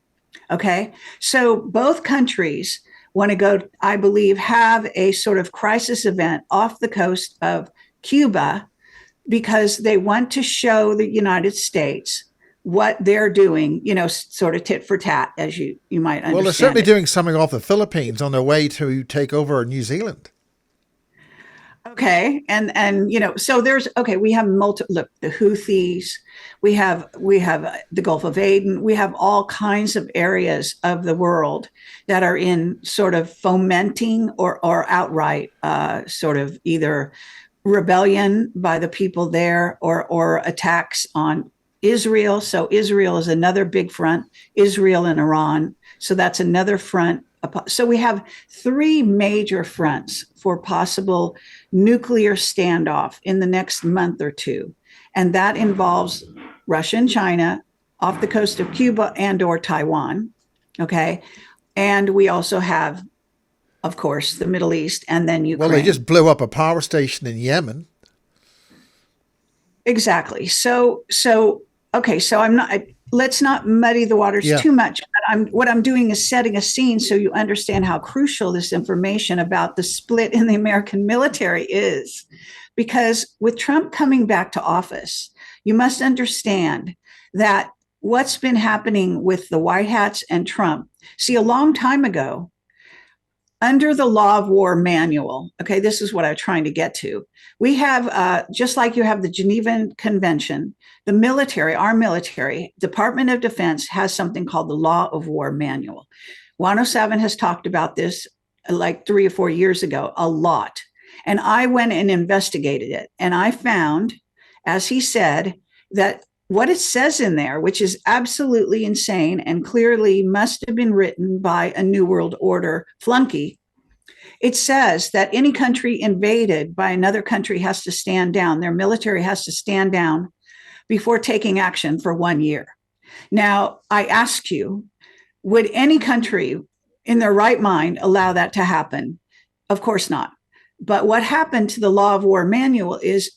S2: Okay. So both countries want to go, I believe, have a sort of crisis event off the coast of Cuba, because they want to show the United States what they're doing, sort of tit for tat, as you might understand.
S1: Well, they're certainly doing something off the Philippines on their way to take over New Zealand.
S2: Okay. And so we have look, the Houthis, we have the Gulf of Aden, we have all kinds of areas of the world that are in sort of fomenting or outright sort of either rebellion by the people there or attacks on Israel. So Israel is another big front, Israel and Iran. So that's another front. So we have 3 major fronts for possible nuclear standoff in the next month or two. And that involves Russia and China off the coast of Cuba and or Taiwan. Okay. And we also have, of course, the Middle East and then Ukraine.
S1: Well, they just blew up a power station in Yemen.
S2: Exactly. So let's not muddy the waters too much. But what I'm doing is setting a scene so you understand how crucial this information about the split in the American military is. Because with Trump coming back to office, you must understand that what's been happening with the White Hats and Trump. See, a long time ago, under the Law of War manual, okay, this is what I'm trying to get to. We have, just like you have the Geneva Convention, the military, our military, Department of Defense has something called the Law of War manual. 107 has talked about this like 3 or 4 years ago, a lot. And I went and investigated it. And I found, as he said, that what it says in there, which is absolutely insane and clearly must have been written by a New World Order flunky, it says that any country invaded by another country has to stand down. Their military has to stand down before taking action for 1 year. Now, I ask you, would any country in their right mind allow that to happen? Of course not. But what happened to the Law of War manual is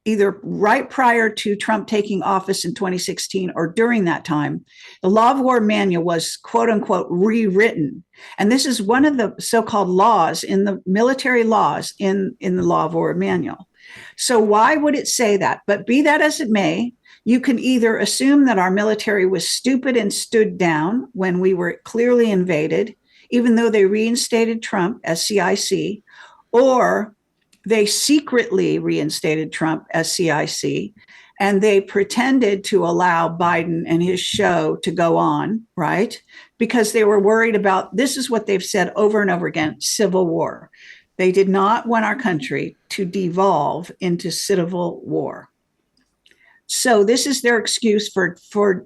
S2: either right prior to Trump taking office in 2016 or during that time, the Law of War manual was quote unquote rewritten. And this is one of the so-called laws in the military laws in the Law of War manual. So why would it say that? But be that as it may, You can either assume that our military was stupid and stood down when we were clearly invaded, even though they reinstated Trump as CIC, or they secretly reinstated Trump as CIC, and they pretended to allow Biden and his show to go on, right? Because they were worried about, this is what they've said over and over again, civil war. They did not want our country to devolve into civil war. So this is their excuse for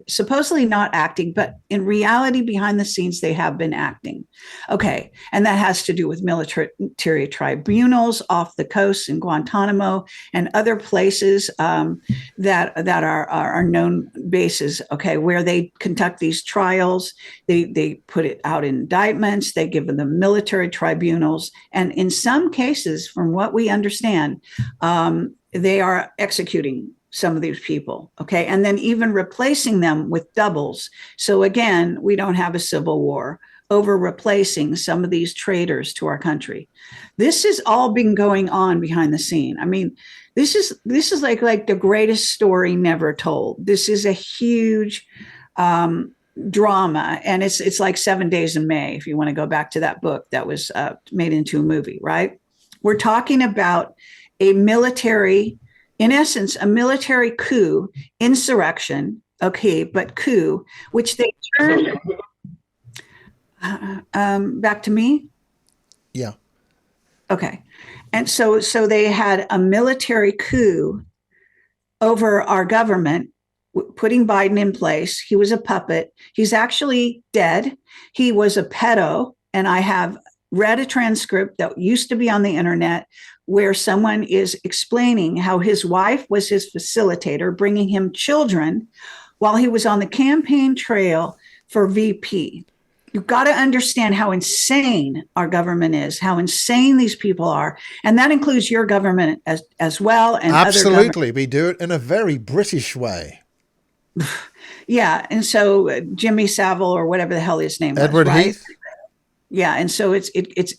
S2: supposedly not acting, but in reality, behind the scenes, they have been acting. Okay, and that has to do with military tribunals off the coast in Guantanamo and other places that are known bases. Okay, where they conduct these trials, they put it out in indictments, they give them military tribunals, and in some cases, from what we understand, they are executing some of these people, okay? And then even replacing them with doubles. So again, we don't have a civil war over replacing some of these traitors to our country. This has all been going on behind the scene. I mean, this is like the greatest story never told. This is a huge drama, and it's like 7 Days in May, if you want to go back to that book that was made into a movie, right? We're talking about a military, in essence, a military coup, insurrection, okay, but coup, which they turned back to me.
S1: Yeah.
S2: Okay. And so they had a military coup over our government, putting Biden in place. He was a puppet. He's actually dead. He was a pedo. And I have read a transcript that used to be on the internet where someone is explaining how his wife was his facilitator, bringing him children while he was on the campaign trail for VP. You've got to understand how insane our government is, how insane these people are. And that includes your government as well. And
S1: absolutely. We do it in a very British way.
S2: Yeah. And so Jimmy Savile, or whatever the hell his name
S1: Edward
S2: was, right?
S1: Heath.
S2: Yeah, and so it's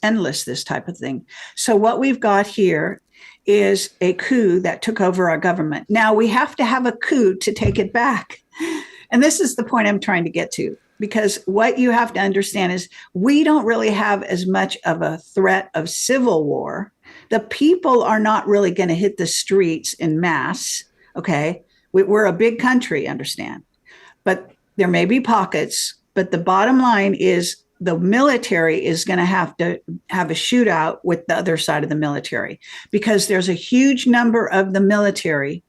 S2: endless, this type of thing. So what we've got here is a coup that took over our government. Now we have to have a coup to take it back. And this is the point I'm trying to get to, because what you have to understand is we don't really have as much of a threat of civil war. The people are not really going to hit the streets in mass, okay? We're a big country, understand? But there may be pockets, but the bottom line is the military is going to have a shootout with the other side of the military, because there's a huge number of the military,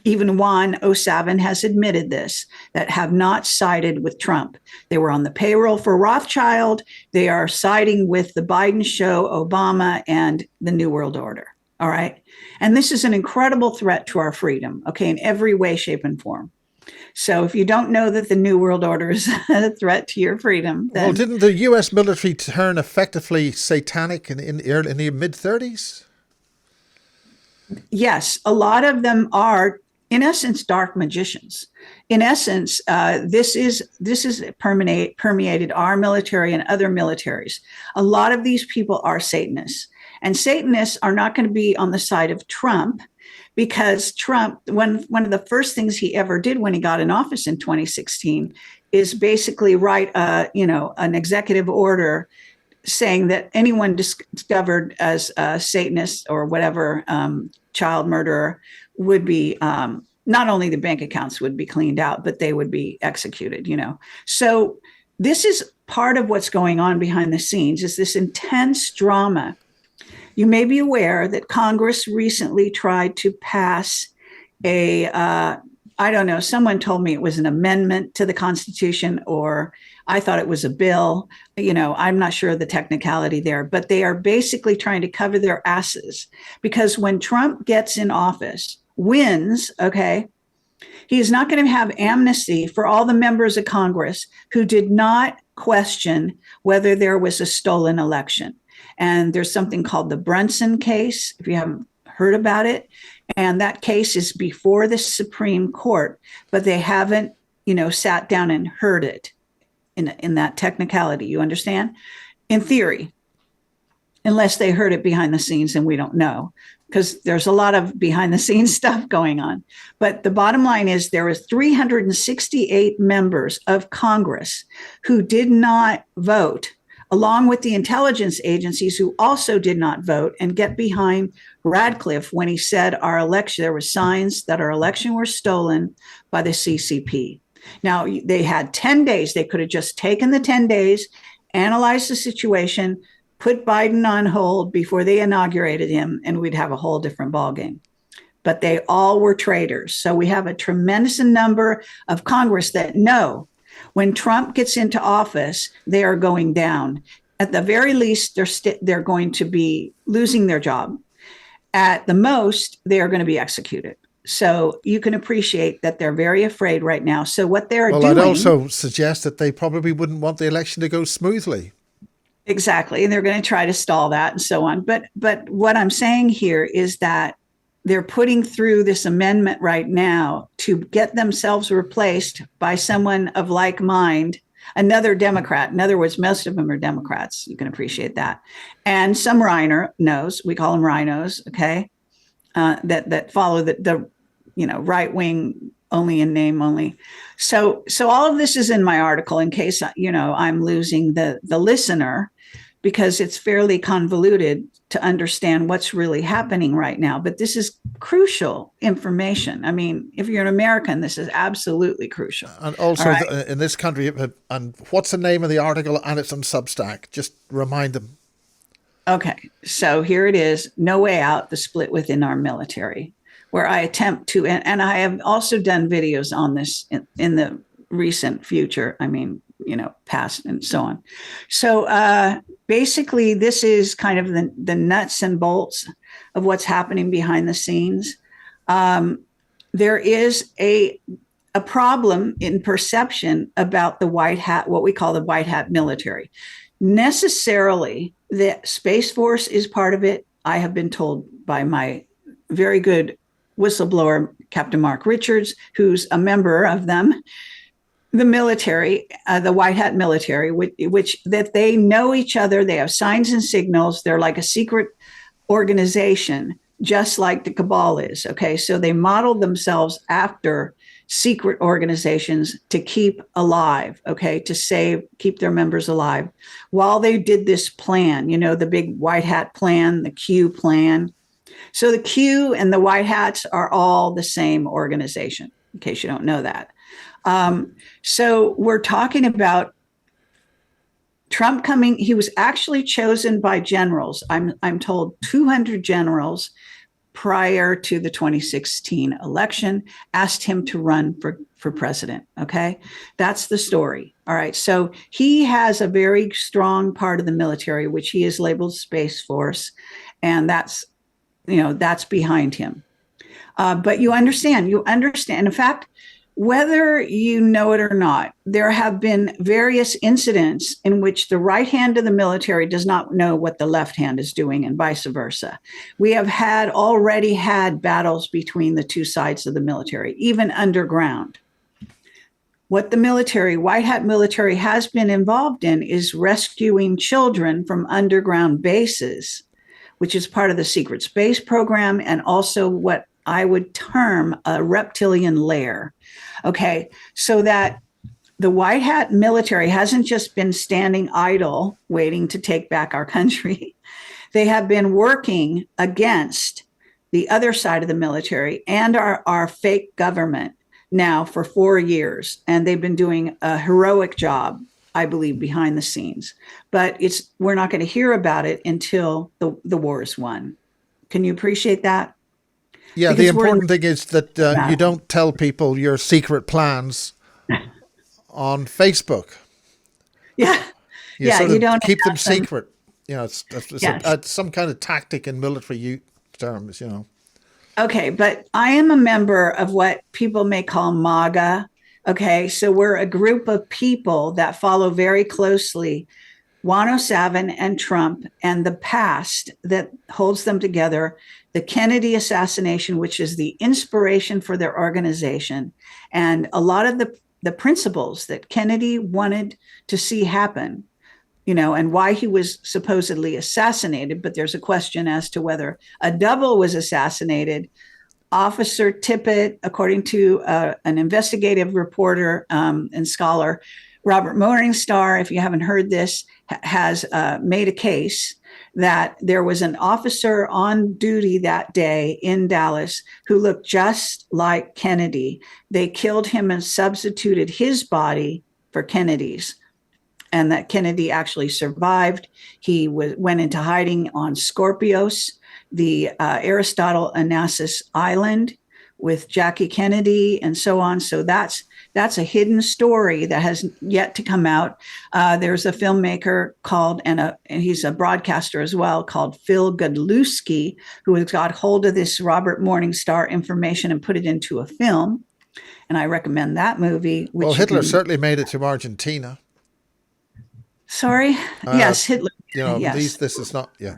S2: even Juan O'Savin has admitted this, that have not sided with Trump. They were on the payroll for Rothschild. They are siding with the Biden show, Obama, and the New World Order. All right. And this is an incredible threat to our freedom, okay, in every way, shape, and form. So if you don't know that the New World Order is a threat to your freedom, then...
S1: Well, didn't the U.S. military turn effectively satanic in the mid-30s?
S2: Yes, a lot of them are, in essence, dark magicians. In essence, this is permeated our military and other militaries. A lot of these people are Satanists, and Satanists are not going to be on the side of Trump. Because Trump, one of the first things he ever did when he got in office in 2016 is basically write an executive order saying that anyone discovered as a Satanist or whatever, child murderer, would be, not only the bank accounts would be cleaned out, but they would be executed, So this is part of what's going on behind the scenes, is this intense drama. You may be aware that Congress recently tried to pass someone told me it was an amendment to the Constitution, or I thought it was a bill. I'm not sure of the technicality there, but they are basically trying to cover their asses, because when Trump gets in office, wins, okay, he is not going to have amnesty for all the members of Congress who did not question whether there was a stolen election. And there's something called the Brunson case, if you haven't heard about it. And that case is before the Supreme Court, but they haven't, sat down and heard it in that technicality. You understand? In theory. unless they heard it behind the scenes and we don't know, because there's a lot of behind the scenes stuff going on. But the bottom line is there was 368 members of Congress who did not vote, along with the intelligence agencies who also did not vote and get behind Radcliffe when he said our election, there were signs that our election were stolen by the CCP. Now, they had 10 days. They could have just taken the 10 days, analyzed the situation, put Biden on hold before they inaugurated him, and we'd have a whole different ballgame. But they all were traitors. So we have a tremendous number of Congress that know when Trump gets into office, they are going down. At the very least, they're going to be losing their job. At the most, they are going to be executed. So you can appreciate that they're very afraid right now. So what they're doing...
S1: Well, I'd also suggest that they probably wouldn't want the election to go smoothly.
S2: Exactly. And they're going to try to stall that and so on. But what I'm saying here is that they're putting through this amendment right now to get themselves replaced by someone of like mind, another Democrat. In other words, most of them are Democrats. You can appreciate that. And some rhinos, we call them rhinos, okay, that follow the right wing only in name only. So all of this is in my article in case, I'm losing the listener, because it's fairly convoluted to understand what's really happening right now. But this is crucial information. I mean, if you're an American, this is absolutely crucial.
S1: And also in this country, and what's the name of the article? And it's on Substack. Just remind them.
S2: Okay, so here it is, No Way Out, the Split Within Our Military, where I attempt to, and I have also done videos on this in the recent future, past and so on. So basically, this is kind of the nuts and bolts of what's happening behind the scenes. There is a problem in perception about the white hat, what we call the white hat military. Necessarily, the Space Force is part of it. I have been told by my very good whistleblower, Captain Mark Richards, who's a member of them, the military, the white hat military, which that they know each other. They have signs and signals. They're like a secret organization, just like the cabal is. Okay, so they modeled themselves after secret organizations to keep alive, okay, to keep their members alive while they did this plan, the big white hat plan, the Q plan. So the Q and the white hats are all the same organization, in case you don't know that. So we're talking about Trump coming. He was actually chosen by generals. I'm told 200 generals prior to the 2016 election asked him to run for president. Okay, that's the story. All right. So he has a very strong part of the military, which he has labeled Space Force, and that's behind him. But you understand. In fact, whether you know it or not, there have been various incidents in which the right hand of the military does not know what the left hand is doing and vice versa. We have already had battles between the two sides of the military, even underground. What the white hat military has been involved in is rescuing children from underground bases, which is part of the secret space program and also what I would term a reptilian lair. Okay, so that the white hat military hasn't just been standing idle waiting to take back our country. They have been working against the other side of the military and our fake government now for 4 years. And they've been doing a heroic job, I believe, behind the scenes. But we're not going to hear about it until the war is won. Can you appreciate that?
S1: Yeah,
S2: Because
S1: the important thing is that you don't tell people your secret plans on Facebook.
S2: Yeah.
S1: You
S2: don't
S1: keep them secret. It's some kind of tactic in military terms,
S2: Okay, but I am a member of what people may call MAGA. Okay, so we're a group of people that follow very closely Juan O'Savin and Trump and the past that holds them together, the Kennedy assassination, which is the inspiration for their organization, and a lot of the principles that Kennedy wanted to see happen, and why he was supposedly assassinated. But there's a question as to whether a double was assassinated. Officer Tippett, according to an investigative reporter and scholar, Robert Morningstar, if you haven't heard this, has made a case that there was an officer on duty that day in Dallas who looked just like Kennedy. They killed him and substituted his body for Kennedy's, and that Kennedy actually survived. He went into hiding on Scorpios, the Aristotle Onassis Island, with Jackie Kennedy and so on. So that's a hidden story that has yet to come out. There's a filmmaker called, and he's a broadcaster as well, called Phil Godlewski, who has got hold of this Robert Morningstar information and put it into a film. And I recommend that movie.
S1: Well, Hitler certainly made it to Argentina.
S2: Sorry? Yes, Hitler.
S1: Yes. This is not, yeah.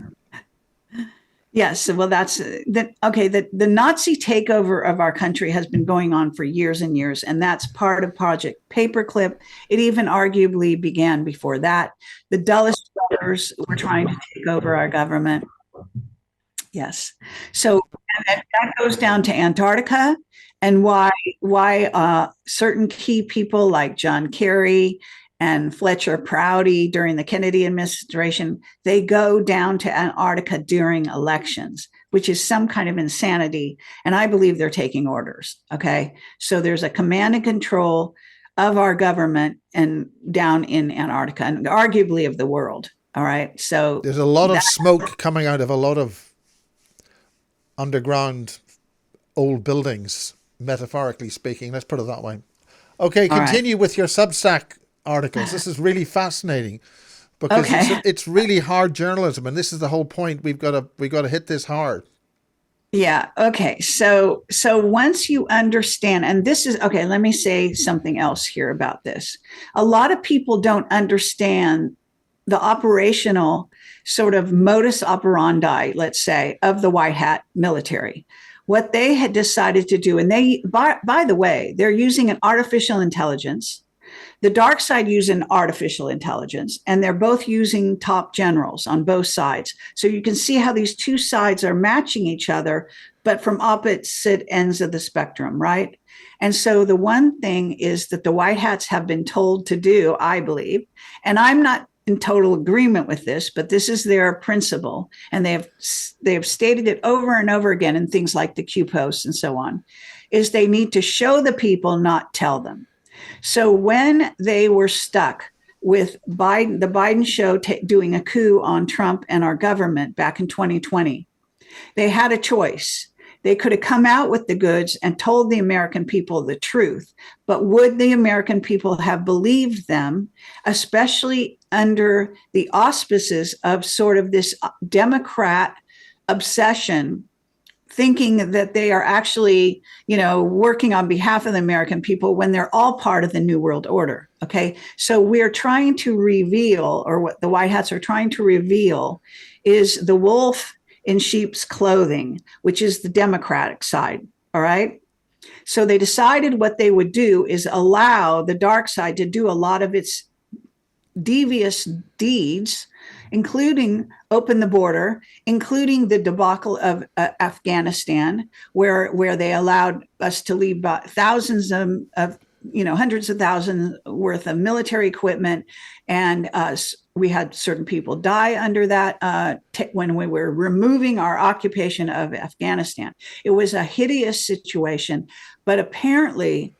S2: Yes, well, that's okay. The Nazi takeover of our country has been going on for years and years, and that's part of Project Paperclip. It even arguably began before that. The Dulles brothers were trying to take over our government. Yes, so that goes down to Antarctica, and why certain key people like John Kerry and Fletcher Prouty during the Kennedy administration, they go down to Antarctica during elections, which is some kind of insanity. And I believe they're taking orders. Okay. So there's a command and control of our government and down in Antarctica, and arguably of the world. All right. So
S1: there's a lot of smoke coming out of a lot of underground old buildings, metaphorically speaking. Let's put it that way. Okay. Continue with your Substack articles. This is really fascinating because it's really hard journalism, and this is the whole point. We've got to hit this hard.
S2: Yeah. Okay. So once you understand, and this is okay, let me say something else here about this. A lot of people don't understand the operational sort of modus operandi, let's say, of the white hat military. What they had decided to do, and they, by the way, they're using an artificial intelligence. The dark side using artificial intelligence, and they're both using top generals on both sides. So you can see how these two sides are matching each other, but from opposite ends of the spectrum, right? And so the one thing is that the white hats have been told to do, I believe, and I'm not in total agreement with this, but this is their principle, and they have stated it over and over again in things like the Q posts and so on, is they need to show the people, not tell them. So when they were stuck with the Biden show doing a coup on Trump and our government back in 2020, they had a choice. They could have come out with the goods and told the American people the truth, but would the American people have believed them, especially under the auspices of sort of this Democrat obsession, thinking that they are actually, working on behalf of the American people when they're all part of the New World Order. Okay. So we're trying to reveal, or what the white hats are trying to reveal, is the wolf in sheep's clothing, which is the Democratic side. All right. So they decided what they would do is allow the dark side to do a lot of its devious deeds, including open the border, including the debacle of Afghanistan, where they allowed us to leave thousands of hundreds of thousands worth of military equipment, and we had certain people die under that when we were removing our occupation of Afghanistan. It was a hideous situation, but apparently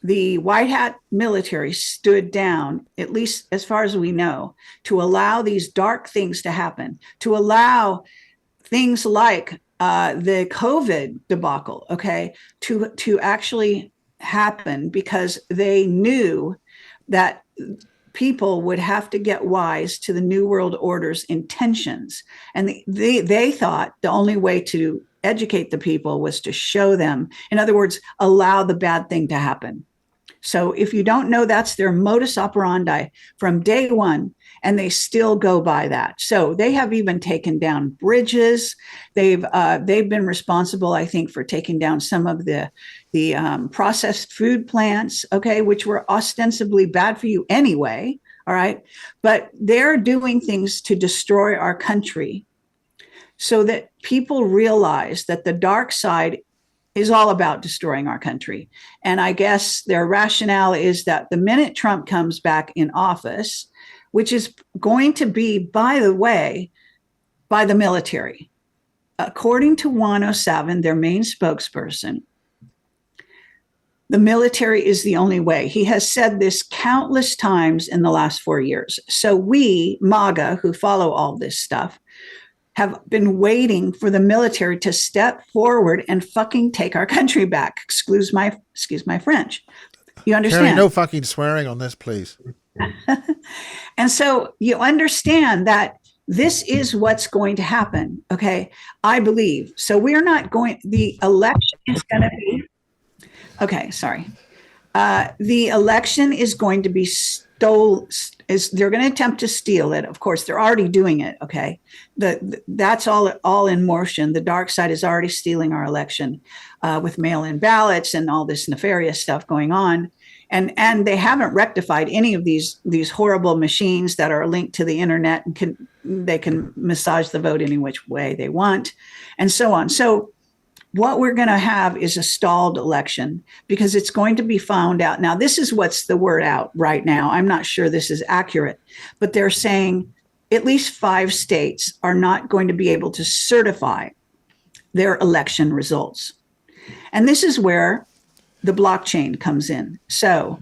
S2: the white hat military stood down, at least as far as we know, to allow these dark things to happen, to allow things like the COVID debacle, okay, to actually happen, because they knew that people would have to get wise to the New World Order's intentions. And they thought the only way to educate the people was to show them, in other words, allow the bad thing to happen. So if you don't know, that's their modus operandi from day one, and they still go by that. So they have even taken down bridges. They've been responsible, I think, for taking down some of the processed food plants, okay, which were ostensibly bad for you anyway. All right. But they're doing things to destroy our country so that people realize that the dark side is all about destroying our country. And I guess their rationale is that the minute Trump comes back in office, which is going to be, by the way, by the military, according to 107, their main spokesperson, the military is the only way. He has said this countless times in the last 4 years. So we, MAGA, who follow all this stuff, have been waiting for the military to step forward and fucking take our country back. Excuse my French. You understand?
S1: Kerry, no fucking swearing on this, please.
S2: And so you understand that this is what's going to happen. Okay. I believe. So we're not going, the election is going to be, okay, sorry. The election is going to be they're going to attempt to steal it. Of course, they're already doing it. Okay. That's all in motion. The dark side is already stealing our election with mail-in ballots and all this nefarious stuff going on. And they haven't rectified any of these horrible machines that are linked to the internet and they can massage the vote any which way they want and so on. So what we're going to have is a stalled election because it's going to be found out. Now, this is what's the word out right now. I'm not sure this is accurate, but they're saying at least 5 states are not going to be able to certify their election results. And this is where the blockchain comes in. So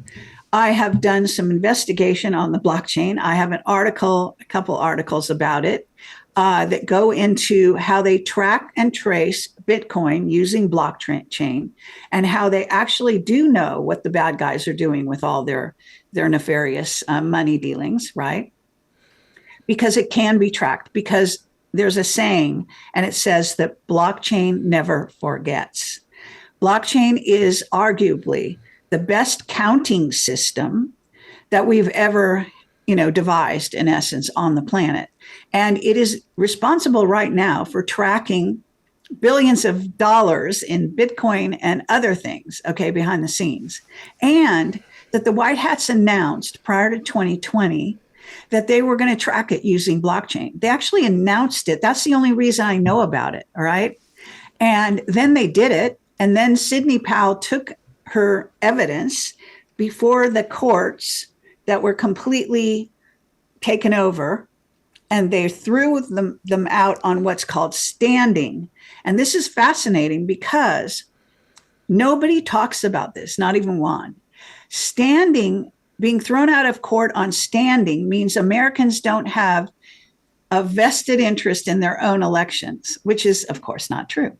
S2: I have done some investigation on the blockchain. I have a couple articles about it that go into how they track and trace Bitcoin using blockchain and how they actually do know what the bad guys are doing with all their nefarious money dealings, right? Because it can be tracked, because there's a saying, and it says that blockchain never forgets. Blockchain is arguably the best counting system that we've ever, devised, in essence, on the planet. And it is responsible right now for tracking billions of dollars in Bitcoin and other things, okay, behind the scenes. And that the White Hats announced prior to 2020 that they were going to track it using blockchain. They actually announced it. That's the only reason I know about it, all right? And then they did it. And then Sidney Powell took her evidence before the courts that were completely taken over, and they threw them out on what's called standing. And this is fascinating because nobody talks about this, not even one. Standing, being thrown out of court on standing, means Americans don't have a vested interest in their own elections, which is, of course, not true.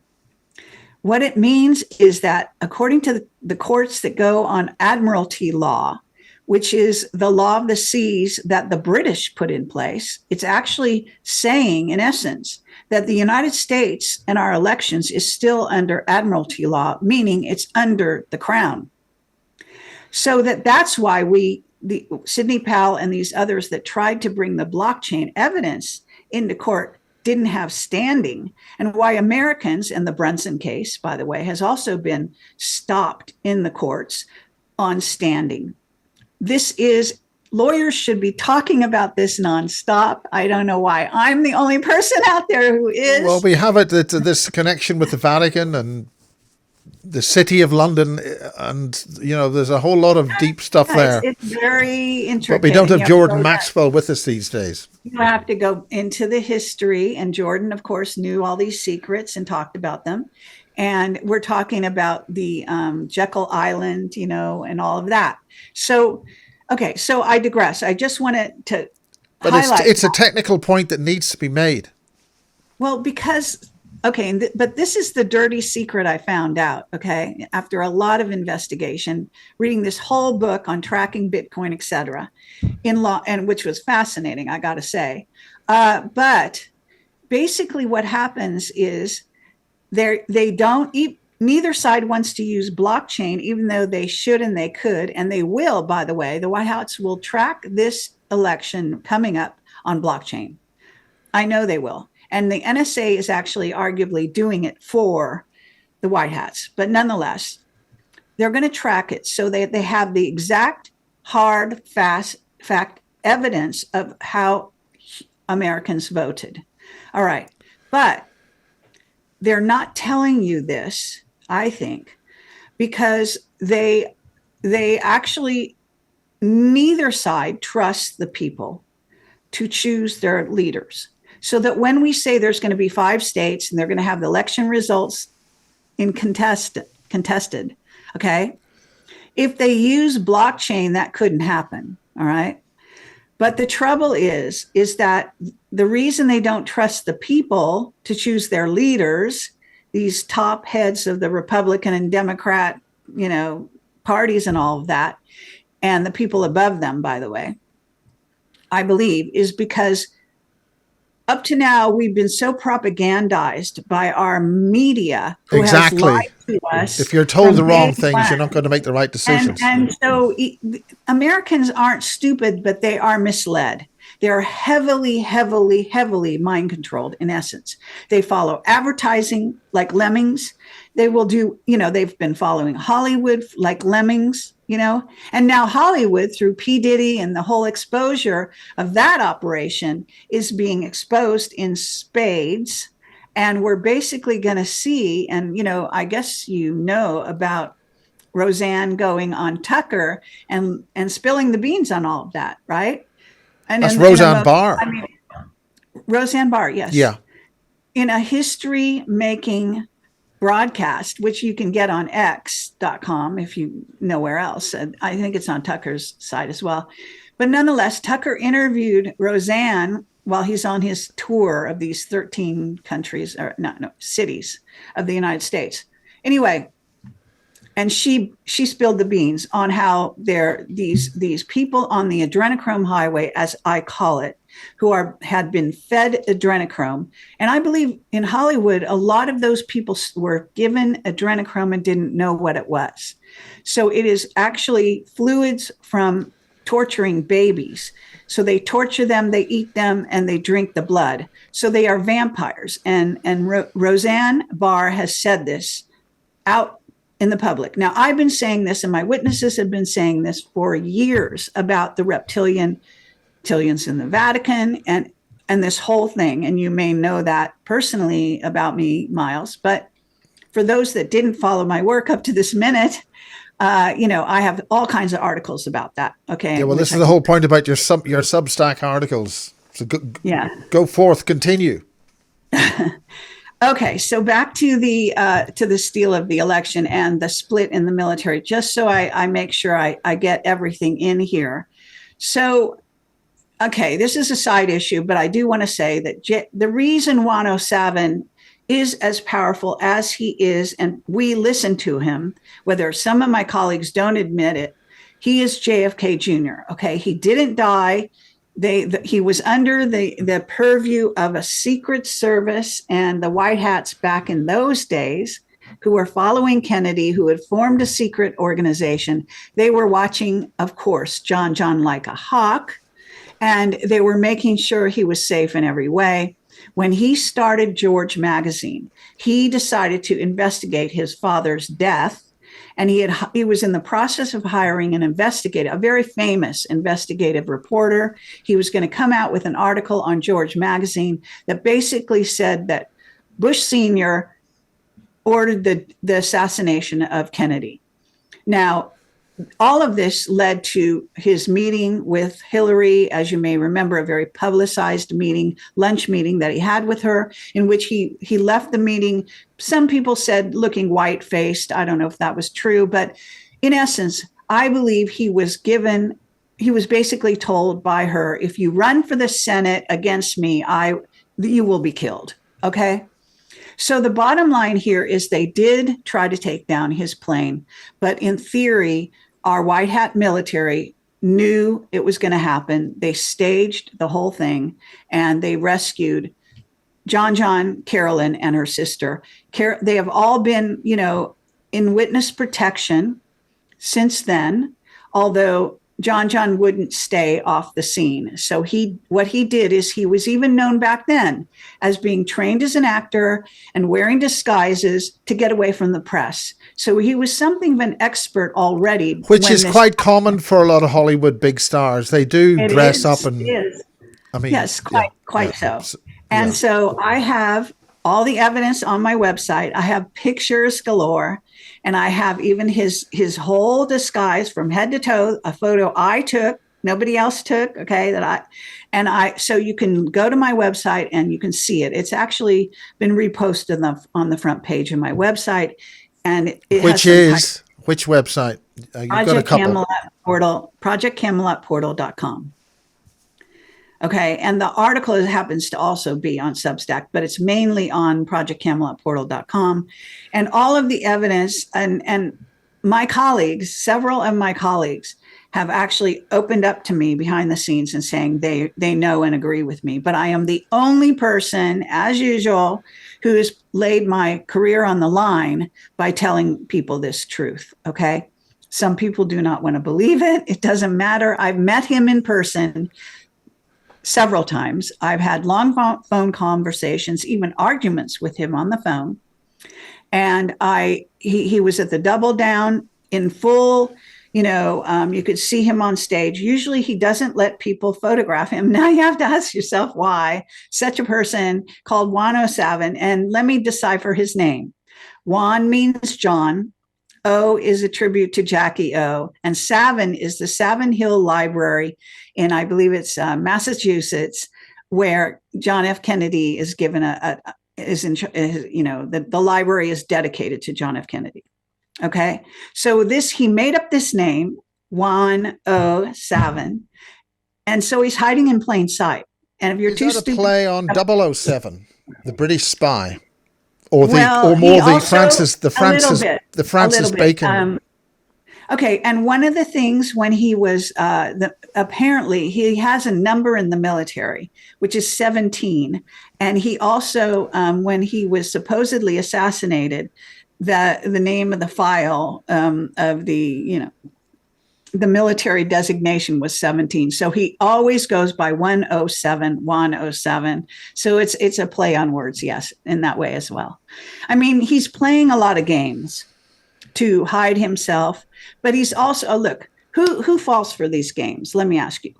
S2: What it means is that according to the courts that go on admiralty law, which is the law of the seas that the British put in place, it's actually saying, in essence, that the United States and our elections is still under admiralty law, meaning it's under the crown. So that's why Sidney Powell and these others that tried to bring the blockchain evidence into court didn't have standing, and why Americans, and the Brunson case, by the way, has also been stopped in the courts on standing. Lawyers should be talking about this nonstop. I don't know why I'm the only person out there who is.
S1: Well, we have this connection with the Vatican and the City of London, and there's a whole lot of deep stuff there.
S2: It's very intricate.
S1: But we don't have Jordan Maxwell with us these days.
S2: You have to go into the history, and Jordan, of course, knew all these secrets and talked about them. And we're talking about the Jekyll Island, and all of that. So, okay, so I digress. I just wanted to highlight.
S1: It's a technical point that needs to be made.
S2: Well, because, okay, but this is the dirty secret I found out, okay, after a lot of investigation, reading this whole book on tracking Bitcoin, et cetera, in law, and which was fascinating, I got to say. But basically what happens is neither side wants to use blockchain, even though they should and they could, and they will, by the way. The White House will track this election coming up on blockchain. I know they will. And the NSA is actually arguably doing it for the White Hats. But nonetheless, they're going to track it so they have the exact hard, fast fact evidence of how Americans voted. All right. But they're not telling you this, I think, because they actually, neither side trusts the people to choose their leaders. So that when we say there's going to be 5 states and they're going to have the election results in contested, okay? If they use blockchain, that couldn't happen, all right? But the trouble is that the reason they don't trust the people to choose their leaders, these top heads of the Republican and Democrat, parties and all of that, and the people above them, by the way, I believe, is because up to now we've been so propagandized by our media who has lied to us.
S1: If you're told the wrong things, you're not going to make the right decisions.
S2: And so Americans aren't stupid, but they are misled. They're heavily, heavily, heavily mind controlled in essence. They follow advertising like lemmings. They will do, they've been following Hollywood like lemmings, and now Hollywood, through P. Diddy and the whole exposure of that operation, is being exposed in spades. And we're basically going to see, and, I guess about Roseanne going on Tucker and spilling the beans on all of that, right? And
S1: that's Roseanne Barr.
S2: Roseanne Barr, yes.
S1: Yeah.
S2: In a history-making broadcast, which you can get on X.com if you know where else. I think it's on Tucker's site as well. But nonetheless, Tucker interviewed Roseanne while he's on his tour of these 13 countries, or cities of the United States. Anyway, and she spilled the beans on how these people on the adrenochrome highway, as I call it, who had been fed adrenochrome. And I believe in Hollywood, a lot of those people were given adrenochrome and didn't know what it was. So it is actually fluids from torturing babies. So they torture them, they eat them, and they drink the blood. So they are vampires. And Roseanne Barr has said this out in the public. Now, I've been saying this, and my witnesses have been saying this for years about the reptilians in the Vatican and this whole thing. And you may know that personally about me, Miles. But for those that didn't follow my work up to this minute, I have all kinds of articles about that. Okay.
S1: Yeah, well, this is the whole point about your Substack articles. So go forth, continue.
S2: Okay, so back to the steal of the election and the split in the military, just so I make sure I get everything in here. So, okay, this is a side issue, but I do want to say that the reason Juan O'Savin is as powerful as he is, and we listen to him, whether some of my colleagues don't admit it, he is JFK Jr., okay? He didn't die. He was under the purview of a secret service and the White Hats back in those days who were following Kennedy, who had formed a secret organization. They were watching, of course, John like a hawk, and they were making sure he was safe in every way. When he started George magazine, he decided to investigate his father's death. And he was in the process of hiring an investigator, a very famous investigative reporter. He was going to come out with an article on George magazine that basically said that Bush Sr. ordered the assassination of Kennedy. Now, all of this led to his meeting with Hillary, as you may remember, a very publicized meeting, lunch meeting that he had with her, in which he left the meeting, some people said looking white-faced. I don't know if that was true, but in essence, I believe he was basically told by her, if you run for the Senate against me, you will be killed, okay? So the bottom line here is they did try to take down his plane, but in theory, our white hat military knew it was going to happen. They staged the whole thing and they rescued John, Carolyn, and her sister. They have all been, in witness protection since then, although John wouldn't stay off the scene. So what he did is he was even known back then as being trained as an actor and wearing disguises to get away from the press. So he was something of an expert already.
S1: Which is quite common for a lot of Hollywood big stars. They do dress up and.
S2: It is.
S1: I mean,
S2: yes, quite so. And so I have all the evidence on my website. I have pictures galore, and I have even his whole disguise from head to toe, a photo I took, nobody else took, okay, so you can go to my website and you can see it. It's actually been reposted on the front page of my website. And
S1: which website? You've got a couple.
S2: Camelot Portal, projectcamelotportal.com. Okay, and the article happens to also be on Substack, but it's mainly on projectcamelotportal.com. And all of the evidence and my colleagues, several of my colleagues, have actually opened up to me behind the scenes and saying they know and agree with me. But I am the only person, as usual, who has laid my career on the line by telling people this truth, okay? Some people do not want to believe it. It doesn't matter. I've met him in person several times. I've had long phone conversations, even arguments with him on the phone. And he was at the Double Down in full, you could see him on stage. Usually he doesn't let people photograph him. Now you have to ask yourself why such a person called Juan 07, and let me decipher his name. Juan means John. O is a tribute to Jackie O, and Savin is the Savin Hill Library in, I believe it's Massachusetts, where John F. Kennedy is given the library is dedicated to John F. Kennedy. Okay, so he made up this name, Juan 07, and so he's hiding in plain sight. And if you're too stupid,
S1: play on 007, the British spy. Or the Francis Bacon.
S2: Okay, and one of the things when he was apparently he has a number in the military, which is 17, and he also when he was supposedly assassinated, the name of the file of the military designation was 17. So he always goes by 107. So it's a play on words, yes, in that way as well. I mean, he's playing a lot of games to hide himself, but he's also, look, who falls for these games? Let me ask you.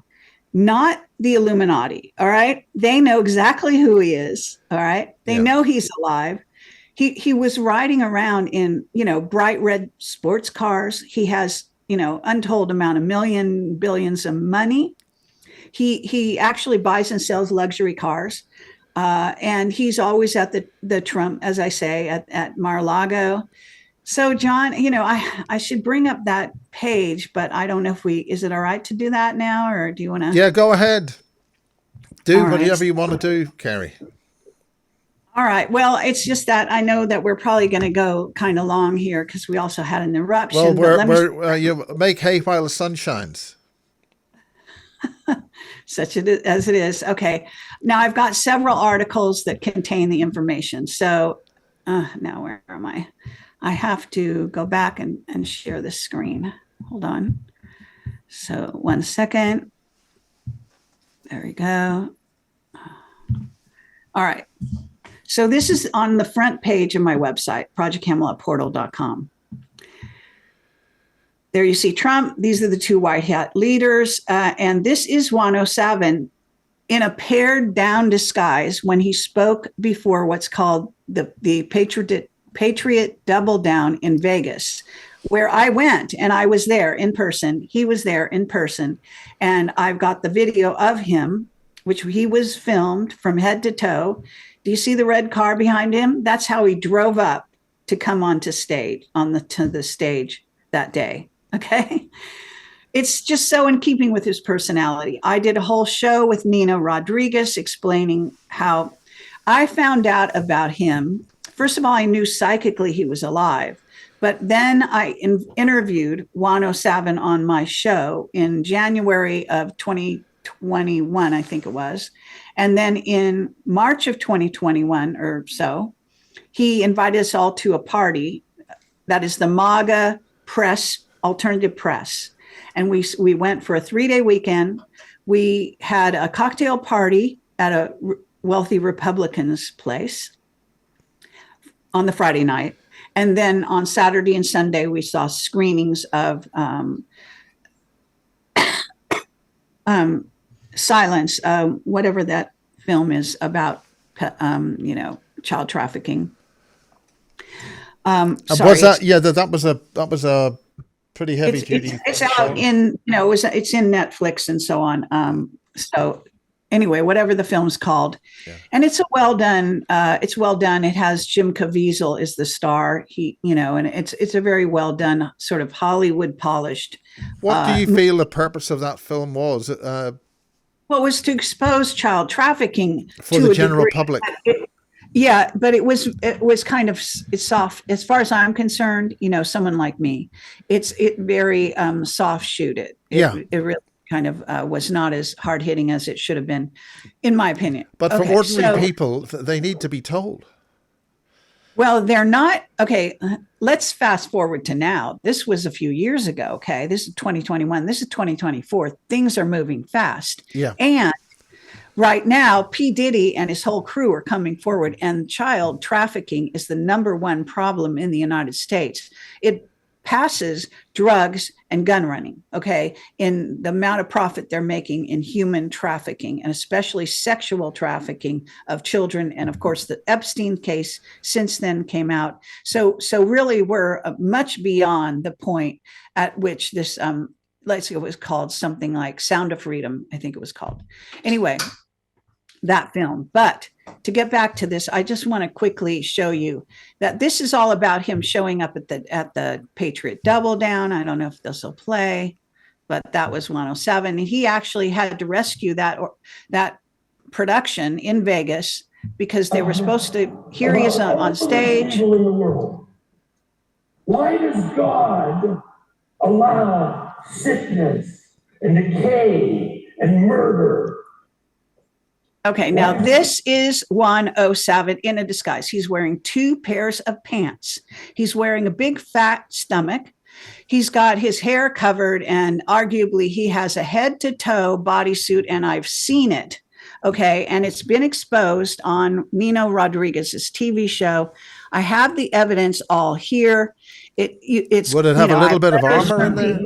S2: Not the Illuminati, all right? They know exactly who he is, all right? They know he's alive. He was riding around in, bright red sports cars. He has untold amount of billions of money. He actually buys and sells luxury cars. And he's always at the Trump, as I say, at Mar-a-Lago. So John, I should bring up that page, but I don't know is it all right to do that now, or do you want to?
S1: Yeah, go ahead. Do whatever you want to do, Kerry.
S2: All right. Well, it's just that I know that we're probably going to go kind of long here because we also had an eruption.
S1: Well, you make hay while the sun shines.
S2: Such as it is. Okay. Now I've got several articles that contain the information. So now where am I? I have to go back and share the screen. Hold on. So 1 second. There we go. All right. So this is on the front page of my website, projectcamelotportal.com. There you see Trump. These are the two white hat leaders. And this is Juan 07 in a pared down disguise when he spoke before what's called the Patriot Double Down in Vegas, where I went and I was there in person. He was there in person. And I've got the video of him, which he was filmed from head to toe. Do you see the red car behind him? That's how he drove up to come onto stage, to the stage that day. Okay. It's just so in keeping with his personality. I did a whole show with Nina Rodriguez explaining how I found out about him. First of all, I knew psychically he was alive, but then I interviewed Juan 07 on my show in January of 2021, I think it was. And then in March of 2021 or so, he invited us all to a party that is the MAGA press, alternative press. and we went for a 3-day weekend. We had a cocktail party at a wealthy Republican's place on the Friday night. And then on Saturday and Sunday, we saw screenings of Silence, whatever that film is about, child trafficking.
S1: Was that? Yeah, that was a pretty heavy duty.
S2: It's out in it's in Netflix and so on. So anyway, whatever the film's called, and it's a well done. It's well done. It has Jim Caviezel is the star. And it's a very well done, sort of Hollywood polished.
S1: What do you feel the purpose of that film was?
S2: Well, it was to expose child trafficking
S1: for the general public.
S2: But it was kind of, it's soft as far as I'm concerned. Someone like me, it very soft shoot it. It really kind of was not as hard hitting as it should have been, in my opinion.
S1: But for ordinary people, they need to be told.
S2: Well, they're not. Okay, let's fast forward to now. This was a few years ago. Okay, this is 2021. This is 2024. Things are moving fast.
S1: Yeah.
S2: And right now, P. Diddy and his whole crew are coming forward, and child trafficking is the number one problem in the United States. It passes drugs and gun running, okay, in the amount of profit they're making in human trafficking, and especially sexual trafficking of children. And of course, the Epstein case since then came out. So really, we're much beyond the point at which this, let's see, it was called something like Sound of Freedom, I think it was called. Anyway, that film. But to get back to this, I just want to quickly show you that this is all about him showing up at the Patriot Double Down. I don't know if this will play, but that was 107. He actually had to rescue that production in Vegas because they were supposed to. Here he is on stage.
S3: Why does God allow sickness and decay and murder?
S2: Okay, now this is 107 in a disguise. He's wearing 2 pairs of pants. He's wearing a big fat stomach. He's got his hair covered, and arguably he has a head to toe bodysuit, and I've seen it. Okay, and it's been exposed on Nino Rodriguez's TV show. I have the evidence all here. It's
S1: would it have a little bit of armor in there?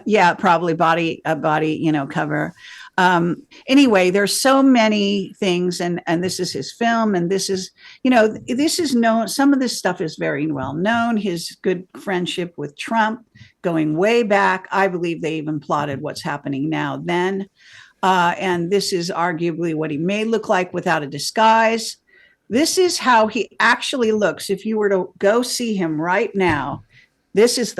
S2: Yeah, probably body cover. Anyway, there's so many things, and this is his film, and this is known. Some of this stuff is very well known. His good friendship with Trump going way back. I believe they even plotted what's happening now then. And this is arguably what he may look like without a disguise. This is how he actually looks. If you were to go see him right now, this is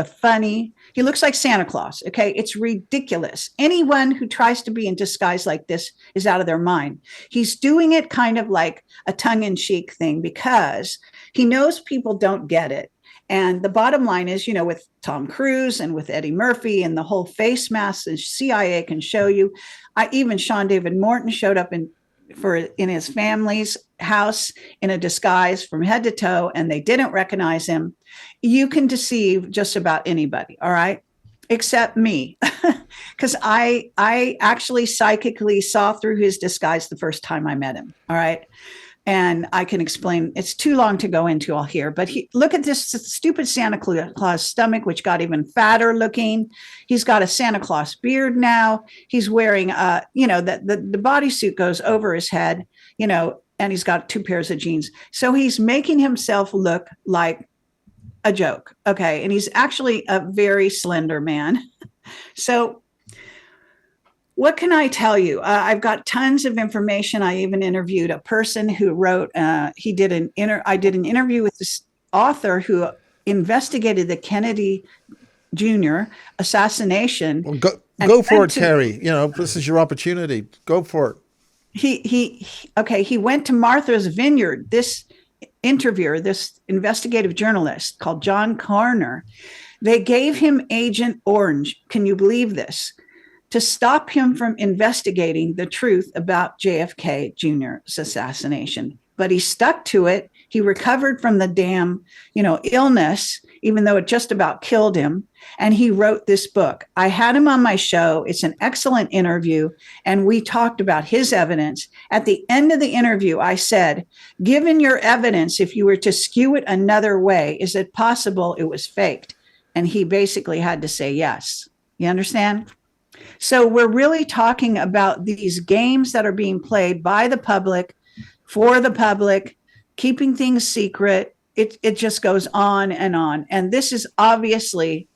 S2: he looks like Santa Claus. Okay. It's ridiculous. Anyone who tries to be in disguise like this is out of their mind. He's doing it kind of like a tongue-in-cheek thing because he knows people don't get it. And the bottom line is, with Tom Cruise and with Eddie Murphy and the whole face mask, the CIA can show you. Even Sean David Morton showed up in his family's house in a disguise from head to toe, and they didn't recognize him. You can deceive just about anybody, all right, except me, because I actually psychically saw through his disguise the first time I met him, all right. And I can explain. It's too long to go into all here, but look at this stupid Santa Claus stomach, which got even fatter looking. He's got a Santa Claus beard now. He's wearing, the bodysuit goes over his head, and he's got 2 pairs of jeans. So he's making himself look like a joke. Okay. And he's actually a very slender man. So what can I tell you? I've got tons of information. I even interviewed a person who wrote, I did an interview with this author who investigated the Kennedy Jr. assassination.
S1: Well, go for it, Kerry. This is your opportunity. Go for it.
S2: He went to Martha's Vineyard. This interviewer, this investigative journalist called John Carner, they gave him Agent Orange. Can you believe this? To stop him from investigating the truth about JFK Jr.'s assassination. But he stuck to it. He recovered from the damn, illness, even though it just about killed him. And he wrote this book. I had him on my show. It's an excellent interview. And we talked about his evidence. At the end of the interview, I said, given your evidence, if you were to skew it another way, is it possible it was faked? And he basically had to say yes. You understand? So we're really talking about these games that are being played by the public, for the public, keeping things secret. It just goes on and on. And this is obviously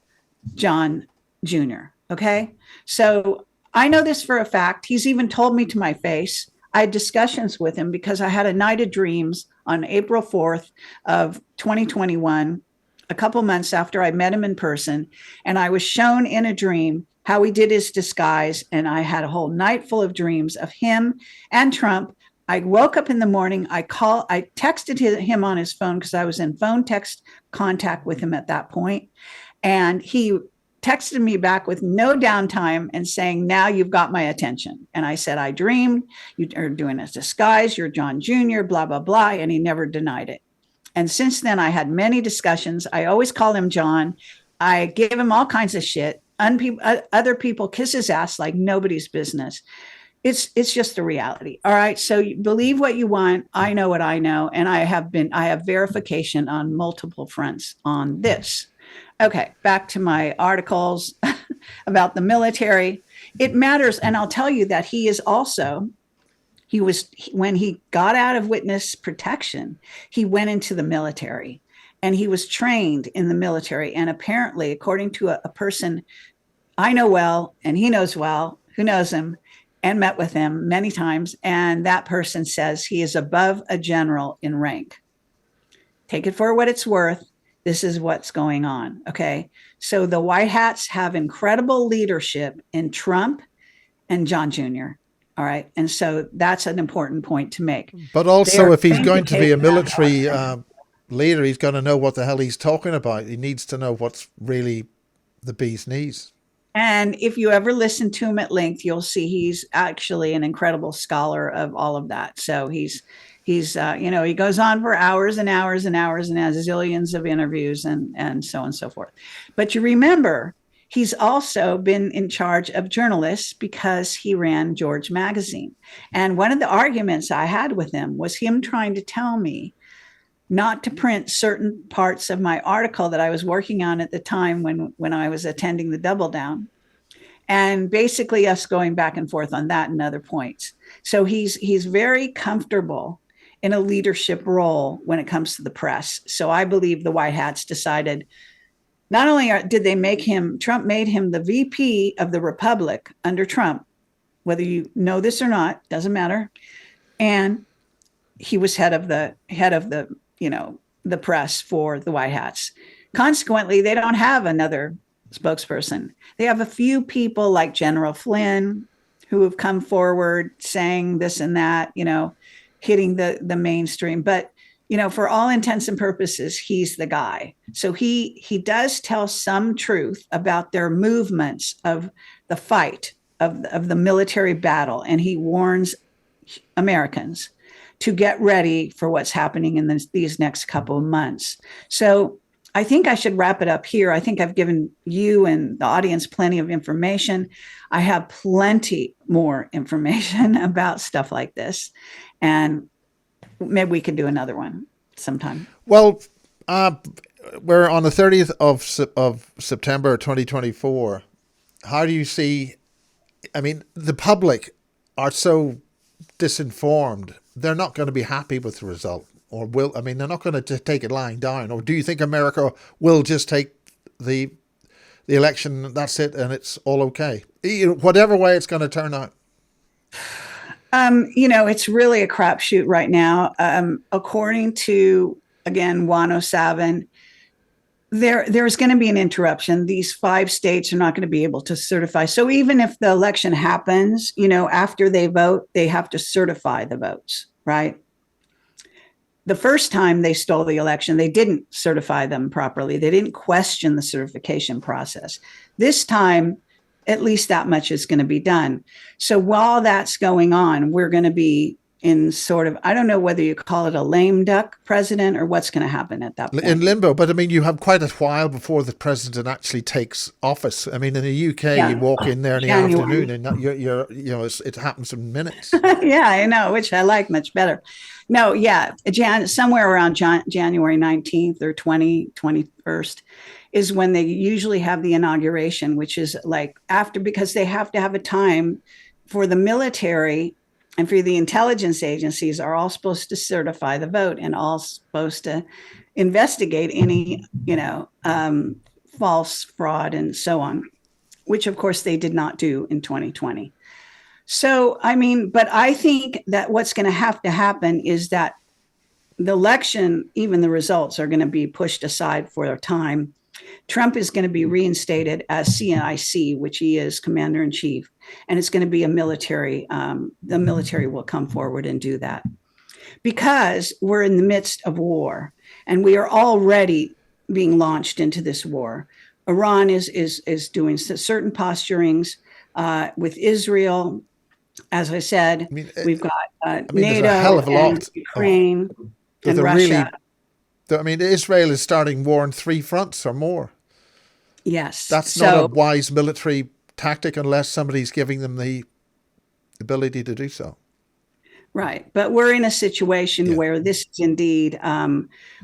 S2: John Jr. Okay. So I know this for a fact. He's even told me to my face. I had discussions with him because I had a night of dreams on April 4th of 2021, a couple months after I met him in person. And I was shown in a dream how he did his disguise. And I had a whole night full of dreams of him and Trump. I woke up in the morning. I texted him on his phone because I was in phone text contact with him at that point. And he texted me back with no downtime and saying, now you've got my attention. And I said, I dreamed you are doing a disguise. You're John Jr., blah, blah, blah. And he never denied it. And since then, I had many discussions. I always call him John. I gave him all kinds of shit. Other people kiss his ass like nobody's business. It's just the reality. All right. So you believe what you want. I know what I know. And I have verification on multiple fronts on this. Okay. Back to my articles about the military. It matters. And I'll tell you that when he got out of witness protection, he went into the military and he was trained in the military. And apparently, according to a person I know well, and he knows well, who knows him, and met with him many times. And that person says he is above a general in rank. Take it for what it's worth. This is what's going on. Okay. So the White Hats have incredible leadership in Trump and John Jr. All right. And so that's an important point to make.
S1: But also, if he's going to be a military leader, he's going to know what the hell he's talking about. He needs to know what's really the bee's knees.
S2: And if you ever listen to him at length, you'll see he's actually an incredible scholar of all of that. So he goes on for hours and hours and hours and has zillions of interviews and so on and so forth. But you remember, he's also been in charge of journalists because he ran George Magazine. And one of the arguments I had with him was him trying to tell me not to print certain parts of my article that I was working on at the time when I was attending the Double Down. And basically us going back and forth on that and other points. So he's very comfortable in a leadership role when it comes to the press. So I believe the White Hats decided not only did they Trump made him the VP of the Republic under Trump, whether you know this or not, doesn't matter. And he was head of the press for the White Hats. Consequently, they don't have another spokesperson. They have a few people like General Flynn who have come forward saying this and that, hitting the mainstream. But, for all intents and purposes, he's the guy. So he does tell some truth about their movements of the fight of the military battle. And he warns Americans to get ready for what's happening in these next couple of months. So I think I should wrap it up here. I think I've given you and the audience plenty of information. I have plenty more information about stuff like this. And maybe we could do another one sometime.
S1: Well, we're on the 30th of September 2024. How do you see, the public are so disinformed. They're not going to be happy with the result, or they're not going to take it lying down. Or do you think America will just take the election, that's it, and it's all okay? Whatever way it's going to turn out.
S2: It's really a crapshoot right now. According to, again, Juan O'Savin, there's going to be an interruption. These 5 states are not going to be able to certify. So even if the election happens, after they vote, they have to certify the votes, right? The first time they stole the election, they didn't certify them properly. They didn't question the certification process. This time, at least that much is going to be done. So while that's going on, we're going to be in sort of, I don't know whether you call it a lame duck president or what's going to happen at that point.
S1: In limbo. But I mean, you have quite a while before the president actually takes office. I mean, in the UK, you walk in there in the afternoon, and you're it happens in minutes.
S2: Yeah, I know, which I like much better. No, yeah, somewhere around January 19th or 21st is when they usually have the inauguration, which is like after, because they have to have a time for the military and for the intelligence agencies are all supposed to certify the vote and all supposed to investigate any, false fraud and so on, which of course they did not do in 2020. So, I mean, but I think that what's going to have to happen is that the election, even the results, are going to be pushed aside for a time. Trump is going to be reinstated as CIC, which he is commander in chief, and it's going to be a military. The military will come forward and do that because we're in the midst of war, and we are already being launched into this war. Iran is doing certain posturings with Israel. As I said, we've got NATO,
S1: a hell of a lot,
S2: Ukraine, and Russia.
S1: Israel is starting war on 3 fronts or more.
S2: Yes.
S1: That's not a wise military tactic unless somebody's giving them the ability to do so.
S2: Right. But we're in a situation where this is indeed,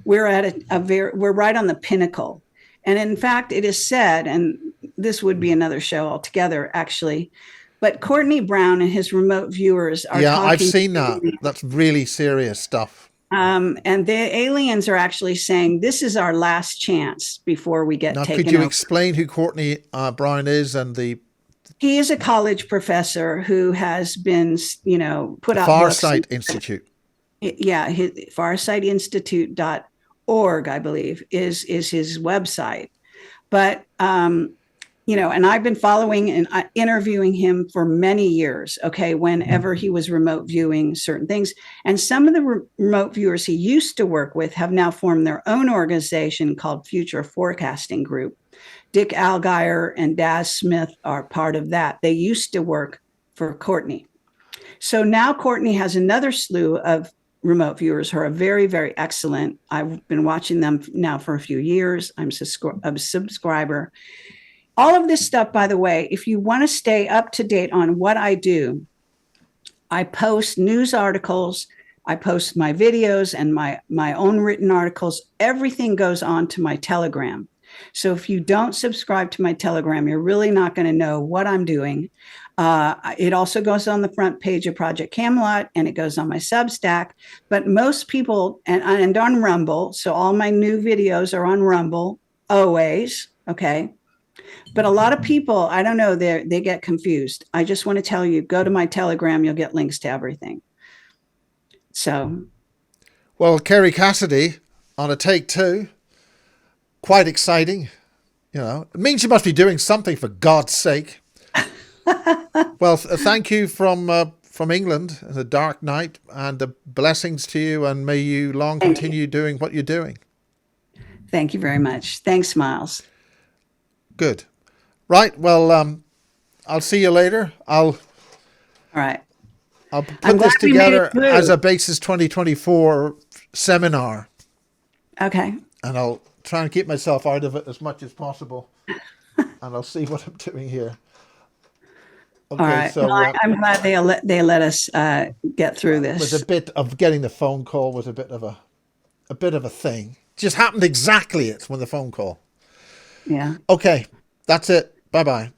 S2: we're at we're right on the pinnacle. And in fact, it is said, and this would be another show altogether, actually, but Courtney Brown and his remote viewers are talking.
S1: I've seen that. That's really serious stuff.
S2: And the aliens are actually saying this is our last chance before we get taken over.
S1: Could you explain who Courtney Brown is and
S2: He is a college professor who has been, put out
S1: Farsight Institute.
S2: Yeah, farsightsinstitute.org, I believe, is his website. But and I've been following and interviewing him for many years, whenever he was remote viewing certain things. And some of the remote viewers he used to work with have now formed their own organization called Future Forecasting Group. Dick Algier and Daz Smith are part of that. They used to work for Courtney. So now Courtney has another slew of remote viewers who are very, very excellent. I've been watching them now for a few years. I'm a subscriber. All of this stuff, by the way, if you want to stay up to date on what I do, I post news articles, I post my videos and my own written articles. Everything goes on to my Telegram. So if you don't subscribe to my Telegram, you're really not going to know what I'm doing. It also goes on the front page of Project Camelot, and it goes on my Substack. But most people, and on Rumble, so all my new videos are on Rumble, always, okay? But a lot of people, I don't know, they get confused. I just want to tell you, go to my Telegram, you'll get links to everything. So.
S1: Well, Kerry Cassidy on a take 2. Quite exciting. It means you must be doing something, for God's sake. Well, thank you from England, the dark night, and the blessings to you, and may you long continue doing what you're doing.
S2: Thank you very much. Thanks, Miles.
S1: Good. Right. Well, I'll see you later.
S2: All right.
S1: I'll put this together as a Basis 2024 seminar.
S2: Okay.
S1: And I'll try and keep myself out of it as much as possible. And I'll see what I'm doing here. Okay,
S2: all right.
S1: So
S2: I'm glad they let us get through this.
S1: It was a bit of getting the phone call was a bit of a thing. Just happened exactly when the phone call.
S2: Yeah.
S1: Okay. That's it. Bye-bye.